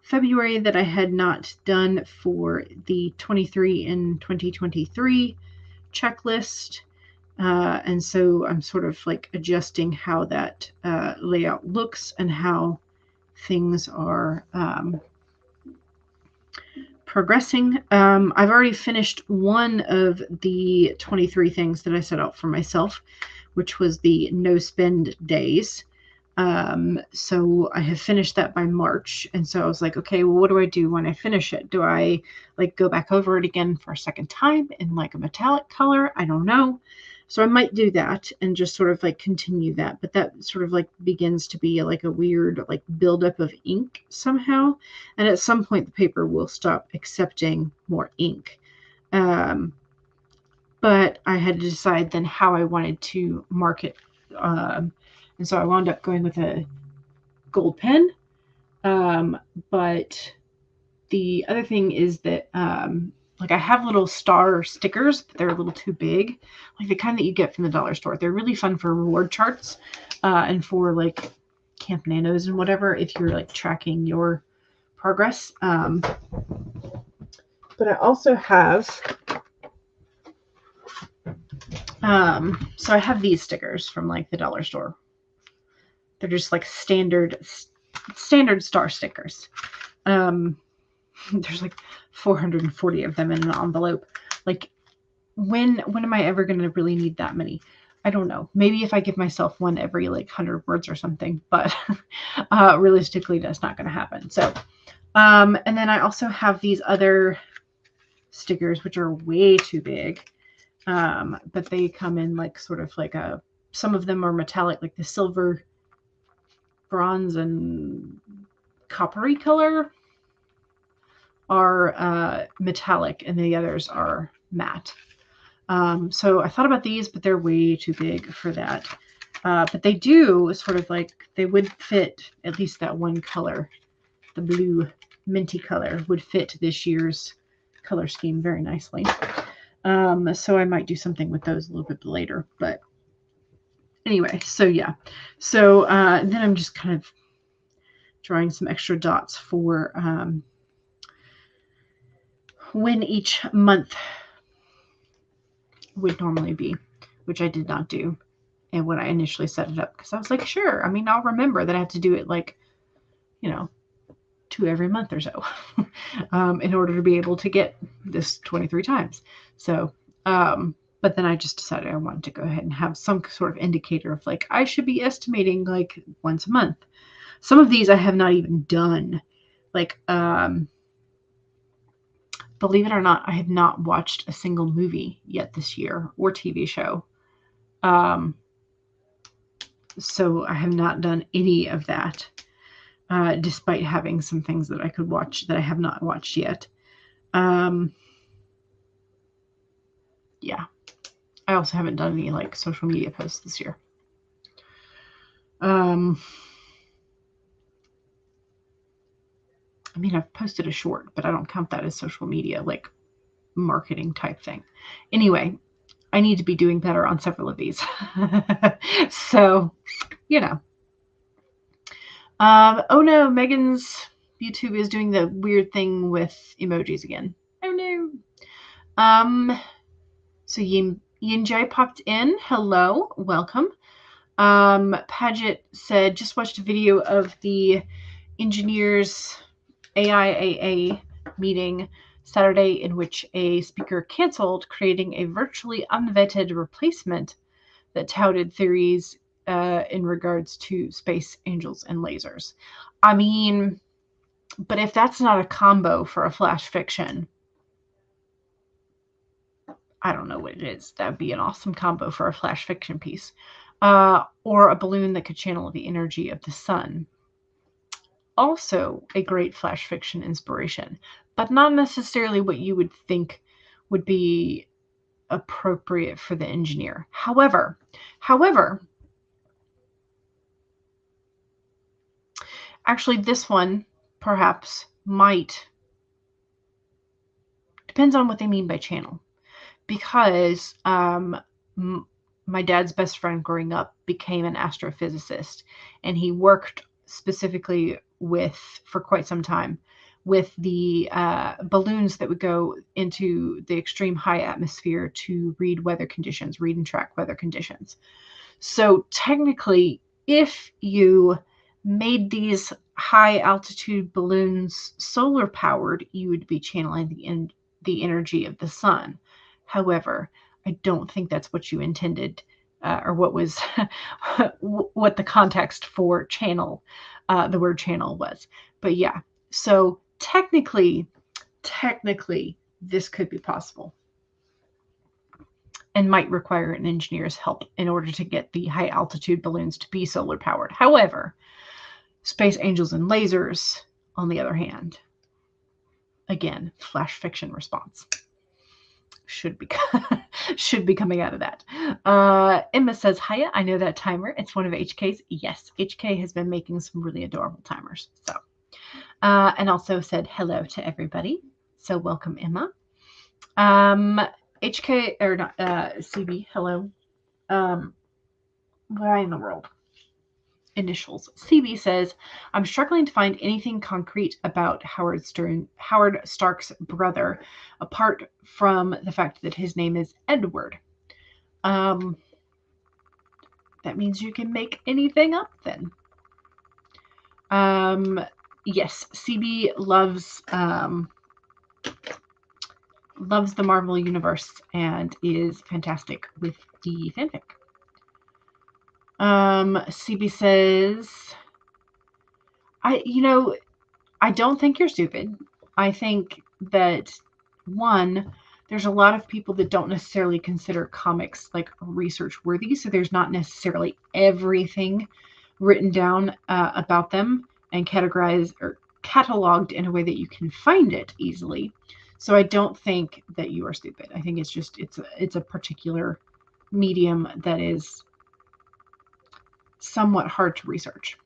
Speaker 1: February that I had not done for the 23 and 2023 checklist. And so I'm sort of like adjusting how that layout looks and how things are progressing. I've already finished one of the 23 things that I set out for myself, which was the no spend days. So I have finished that by March. And so I was like, okay, well, what do I do when I finish it? Do I like go back over it again for a second time in like a metallic color? I don't know. So I might do that and just sort of like continue that. But that sort of like begins to be like a weird like buildup of ink somehow. And at some point the paper will stop accepting more ink. But I had to decide then how I wanted to mark it. And so I wound up going with a gold pen. But the other thing is that like I have little star stickers, but they're a little too big, like the kind that you get from the dollar store. They're really fun for reward charts and for like Camp Nanos and whatever, if you're like tracking your progress. But I also have so I have these stickers from like the dollar store. They're just like standard star stickers. There's like 440 of them in an envelope. Like when am I ever going to really need that many? I don't know. Maybe if I give myself one every like 100 words or something, but realistically that's not going to happen. So and then I also have these other stickers which are way too big. But they come in like sort of like some of them are metallic, like the silver, bronze, and coppery color are metallic, and the others are matte. So I thought about these, but they're way too big for that. But they do sort of like, they would fit, at least that one color, the blue minty color, would fit this year's color scheme very nicely. So I might do something with those a little bit later. But anyway, so yeah. So then I'm just kind of drawing some extra dots for when each month would normally be, which I did not do. And when I initially set it up, because I was like, sure, I mean, I'll remember that I have to do it like, 2 every month or so in order to be able to get this 23 times. So, but then I just decided I wanted to go ahead and have some sort of indicator of like, I should be estimating like once a month. Some of these I have not even done. Like, believe it or not, I have not watched a single movie yet this year or TV show. So I have not done any of that, despite having some things that I could watch that I have not watched yet. Yeah. I also haven't done any like social media posts this year. I mean, I've posted a short, but I don't count that as social media, like marketing type thing. Anyway, I need to be doing better on several of these. So, oh no, Megan's YouTube is doing the weird thing with emojis again. Oh no. So Yinjai popped in. Hello, welcome. Paget said, just watched a video of the engineers AIAA meeting Saturday in which a speaker canceled, creating a virtually unvetted replacement that touted theories in regards to space angels and lasers. I mean, but if that's not a combo for a flash fiction, I don't know what it is. That'd be an awesome combo for a flash fiction piece. or a balloon that could channel the energy of the sun. Also a great flash fiction inspiration, but not necessarily what you would think would be appropriate for the engineer. However, actually this one perhaps might, depends on what they mean by channel, because my dad's best friend growing up became an astrophysicist, and he worked specifically with, for quite some time, with the balloons that would go into the extreme high atmosphere to read weather conditions, read and track weather conditions. So technically, if you made these high altitude balloons solar powered, you would be channeling the energy of the sun. However, I don't think that's what you intended, or what was what the context for channel, the word channel was. But yeah, so technically, this could be possible and might require an engineer's help in order to get the high altitude balloons to be solar powered. However, space angels and lasers, on the other hand, again, flash fiction response should be coming out of that. Emma says, hiya, I know that timer. It's one of HK's. Yes, HK has been making some really adorable timers. So, and also said hello to everybody. So welcome, Emma. HK, or not, CB, hello. Where in the world? Initials. CB says, I'm struggling to find anything concrete about Howard Stark's brother, apart from the fact that his name is Edward. That means you can make anything up then. Yes, CB loves the Marvel Universe and is fantastic with the fanfic. CB says, I don't think you're stupid. I think that, one, there's a lot of people that don't necessarily consider comics like research worthy, so there's not necessarily everything written down about them and categorized or cataloged in a way that you can find it easily. So I don't think that you are stupid. I think it's just it's a particular medium that is somewhat hard to research.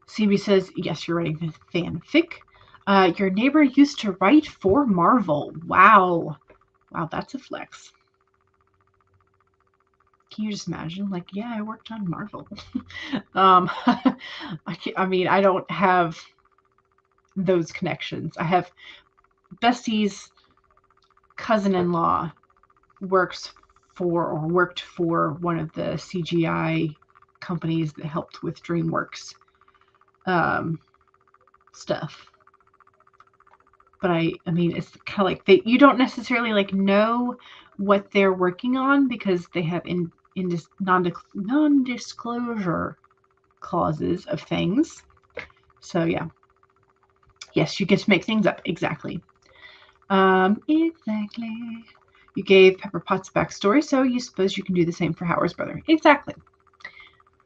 Speaker 1: CB says, yes, you're writing fanfic. Your neighbor used to write for Marvel. Wow, that's a flex. Can you just imagine? Like, yeah, I worked on Marvel. I mean, I don't have those connections. I have Bestie's cousin-in-law worked for one of the CGI companies that helped with DreamWorks stuff. But I mean, it's kind of like you don't necessarily like know what they're working on because they have non-disclosure clauses of things. So yeah, yes, you get to make things up. Exactly. Exactly. You gave Pepper Potts backstory, so you suppose you can do the same for Howard's brother. Exactly.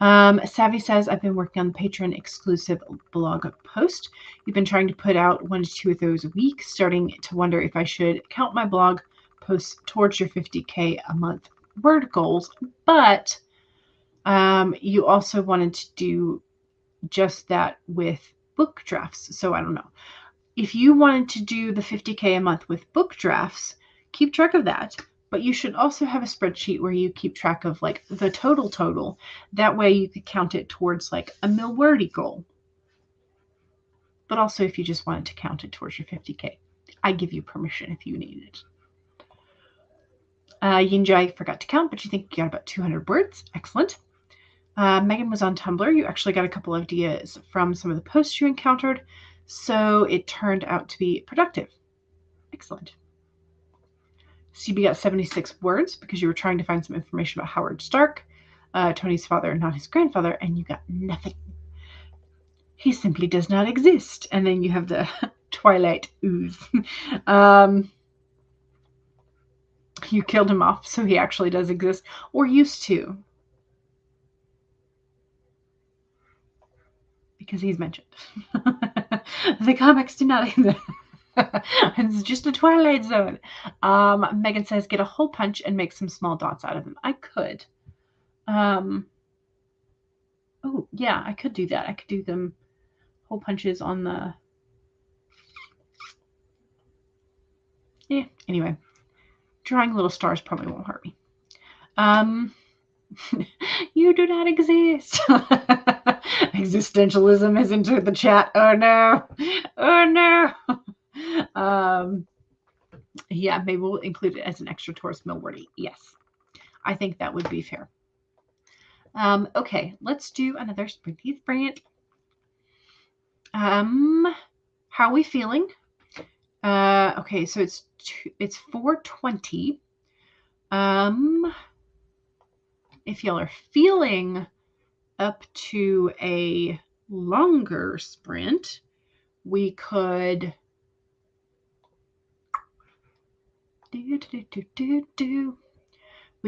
Speaker 1: Savvy says, I've been working on the Patreon exclusive blog post. You've been trying to put out 1 to 2 of those a week, starting to wonder if I should count my blog posts towards your 50K a month word goals. But you also wanted to do just that with book drafts. So I don't know. If you wanted to do the 50K a month with book drafts, keep track of that. But you should also have a spreadsheet where you keep track of like the total. That way you could count it towards like a Milwordy goal. But also if you just wanted to count it towards your 50K, I give you permission if you need it. Yinjai forgot to count, but you think you got about 200 words. Excellent. Megan was on Tumblr. You actually got a couple of ideas from some of the posts you encountered, so it turned out to be productive. Excellent. CB got 76 words because you were trying to find some information about Howard Stark, Tony's father, not his grandfather, and you got nothing. He simply does not exist. And then you have the Twilight ooze. You killed him off, so he actually does exist, or used to. because he's mentioned. The comics do not exist. It's just a Twilight Zone. Megan says, get a hole punch and make some small dots out of them. I could. Oh, yeah, I could do that. I could do them hole punches on the... Yeah, anyway. Drawing little stars probably won't hurt me. You do not exist. Existentialism has entered the chat. Oh, no. Oh, no. Yeah, maybe we'll include it as an extra Taurus Millworthy. Yes, I think that would be fair. Okay, let's do another Springy Sprint. How are we feeling? Okay, so it's 4:20. If y'all are feeling up to a longer sprint, we could we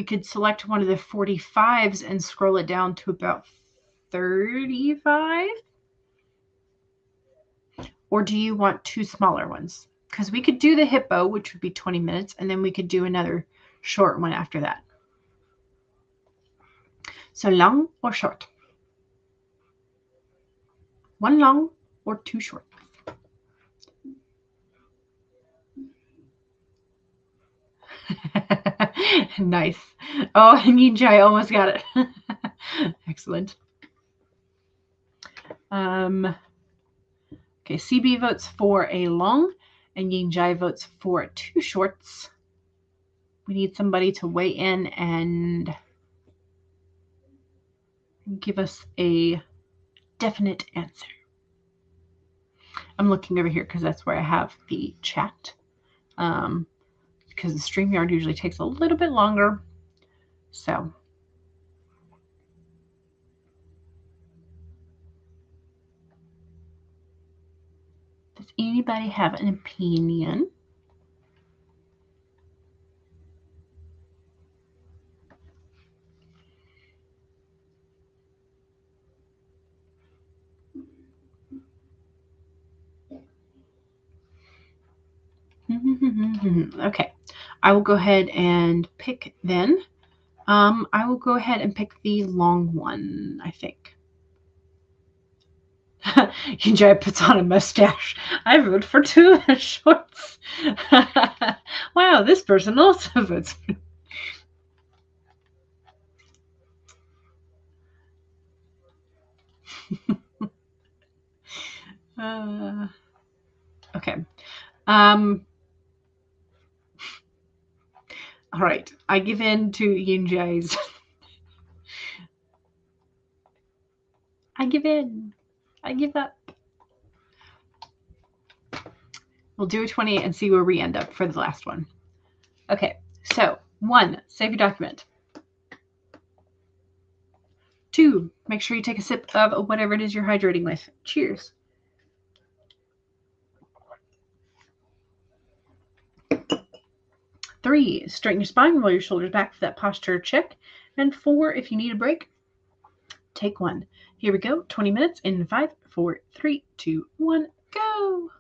Speaker 1: could select one of the 45s and scroll it down to about 35. Or do you want two smaller ones? Because we could do the hippo, which would be 20 minutes, and then we could do another short one after that. So long or short? One long or two short? Nice. Oh, and Yinjai almost got it. Excellent. Okay, CB votes for a long, and Yinjai votes for two shorts. We need somebody to weigh in and give us a definite answer. I'm looking over here because that's where I have the chat. Because the StreamYard usually takes a little bit longer. So does anybody have an opinion? Okay, I will go ahead and pick then. I will go ahead and pick the long one, I think. Enjoy puts on a mustache. I vote for two shorts. Wow, this person also votes for... Okay. All right. I give in to Yinjai's. I give in. I give up. We'll do a 20 and see where we end up for the last one. Okay. So 1, save your document. 2, make sure you take a sip of whatever it is you're hydrating with. Cheers. 3, straighten your spine, roll your shoulders back for that posture check. And 4, if you need a break, take one. Here we go. 20 minutes in 5, 4, 3, 2, 1, go.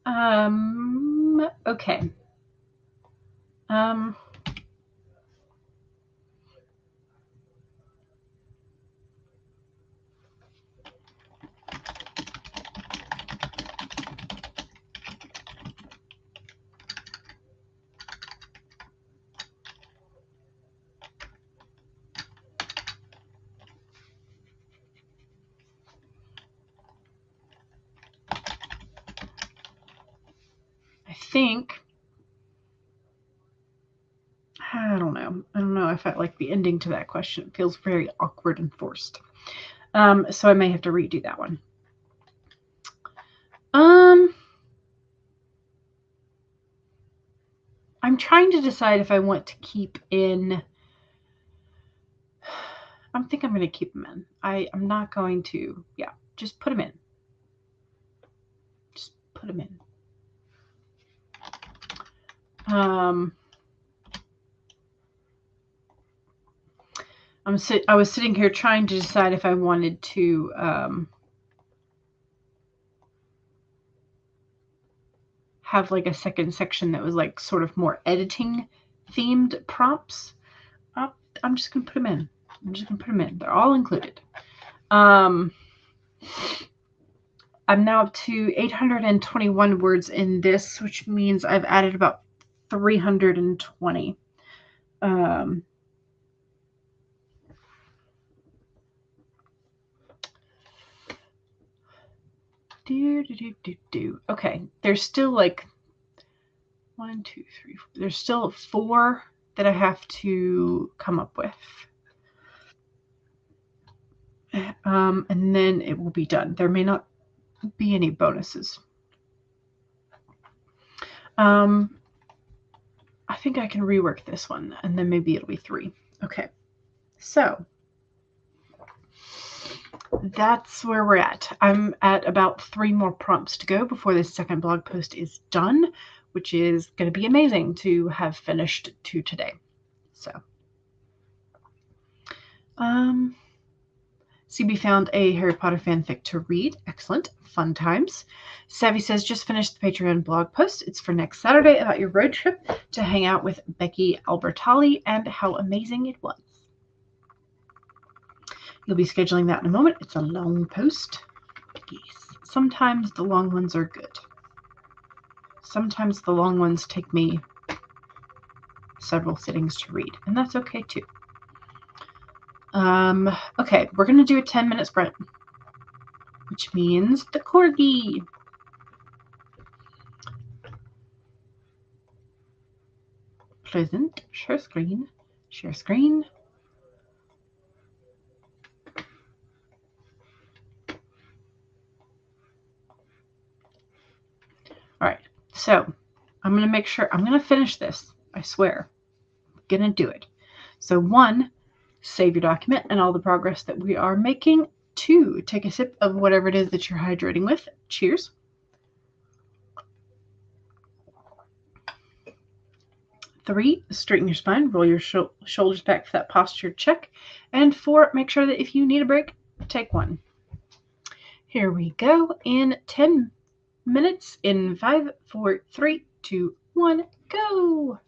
Speaker 1: Okay. I think, I don't know. I don't know if I like the ending to that question. It feels very awkward and forced. So I may have to redo that one. I'm trying to decide if I want to keep in. I think I'm going to keep them in. I'm not going to. Yeah, just put them in. Just put them in. I was sitting here trying to decide if I wanted to have like a second section that was like sort of more editing themed prompts. I'm just gonna put them in. They're all included. I'm now up to 821 words in this, which means I've added about 320. Okay, there's still like 1, 2, 3, 4. There's still 4 that I have to come up with. And then it will be done. There may not be any bonuses. I think I can rework this one, and then maybe it'll be 3. Okay, so that's where we're at. I'm at about 3 more prompts to go before this second blog post is done, which is going to be amazing to have finished to today. So, CB found a Harry Potter fanfic to read. Excellent. Fun times. Savvy says, just finished the Patreon blog post. It's for next Saturday about your road trip to hang out with Becky Albertalli and how amazing it was. You'll be scheduling that in a moment. It's a long post. Sometimes the long ones are good. Sometimes the long ones take me several sittings to read, and that's okay too. Okay, we're going to do a 10-minute sprint, which means the corgi. Present, share screen, share screen. All right, so I'm going to make sure, I'm going to finish this. I swear, I'm going to do it. So 1, save your document and all the progress that we are making. 2, take a sip of whatever it is that you're hydrating with. Cheers. 3, straighten your spine, roll your shoulders back for that posture check. And 4, make sure that if you need a break, take one. Here we go in 10 minutes in 5, 4, 3, 2, 1, go.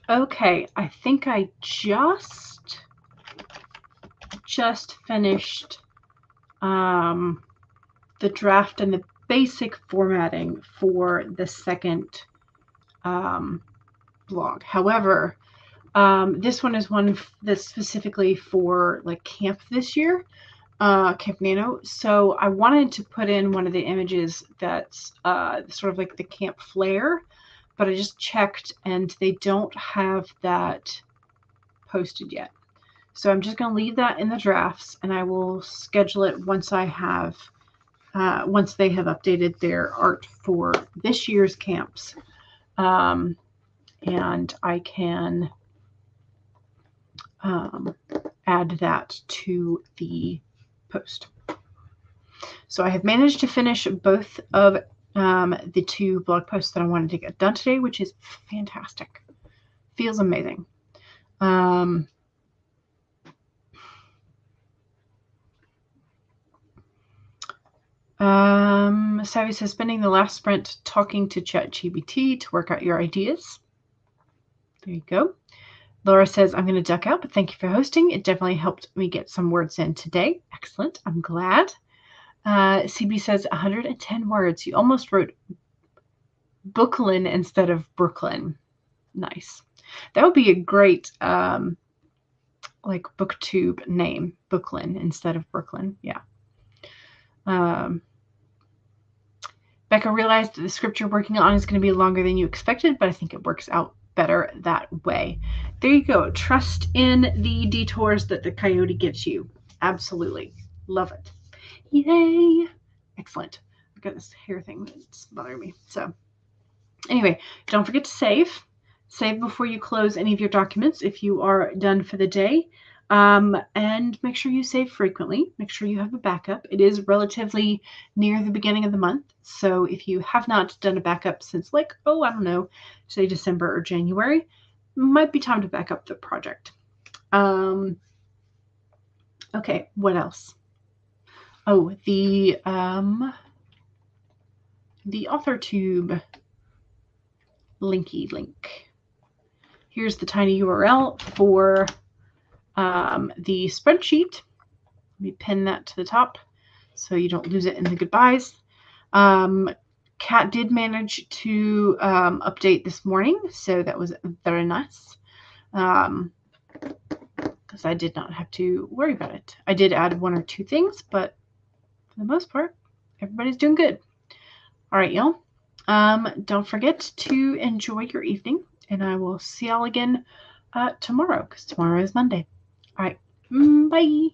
Speaker 1: Okay, I think I just finished the draft and the basic formatting for the second blog. However, this one is one that's specifically for like camp this year, Camp Nano. So I wanted to put in one of the images that's sort of like the camp flare, but I just checked and they don't have that posted yet. So I'm just going to leave that in the drafts, and I will schedule it once I have, once they have updated their art for this year's camps. And I can add that to the post. So I have managed to finish both of the 2 blog posts that I wanted to get done today, which is fantastic. Feels amazing. Savvy says, spending the last sprint talking to ChatGPT to work out your ideas. There you go. Laura says, I'm going to duck out, but thank you for hosting. It definitely helped me get some words in today. Excellent. I'm glad. CB says, 110 words. You almost wrote Brooklyn instead of Brooklyn. Nice. That would be a great like booktube name, Brooklyn instead of Brooklyn. Yeah. Becca realized that the script you're working on is going to be longer than you expected, but I think it works out better that way. There you go. Trust in the detours that the coyote gives you. Absolutely. Love it. Yay. Excellent. I've got this hair thing that's bothering me. So anyway, don't forget to save. Save before you close any of your documents if you are done for the day. And make sure you save frequently. Make sure you have a backup. It is relatively near the beginning of the month. So if you have not done a backup since I don't know, say December or January, might be time to back up the project. Okay, what else? Oh, the AuthorTube linky link. Here's the tiny URL for the spreadsheet. Let me pin that to the top so you don't lose it in the goodbyes. Kat did manage to update this morning, so that was very nice. Because I did not have to worry about it. I did add 1 or 2 things, but for the most part, everybody's doing good. All right, y'all. Don't forget to enjoy your evening, and I will see y'all again tomorrow, because tomorrow is Monday. All right. Bye.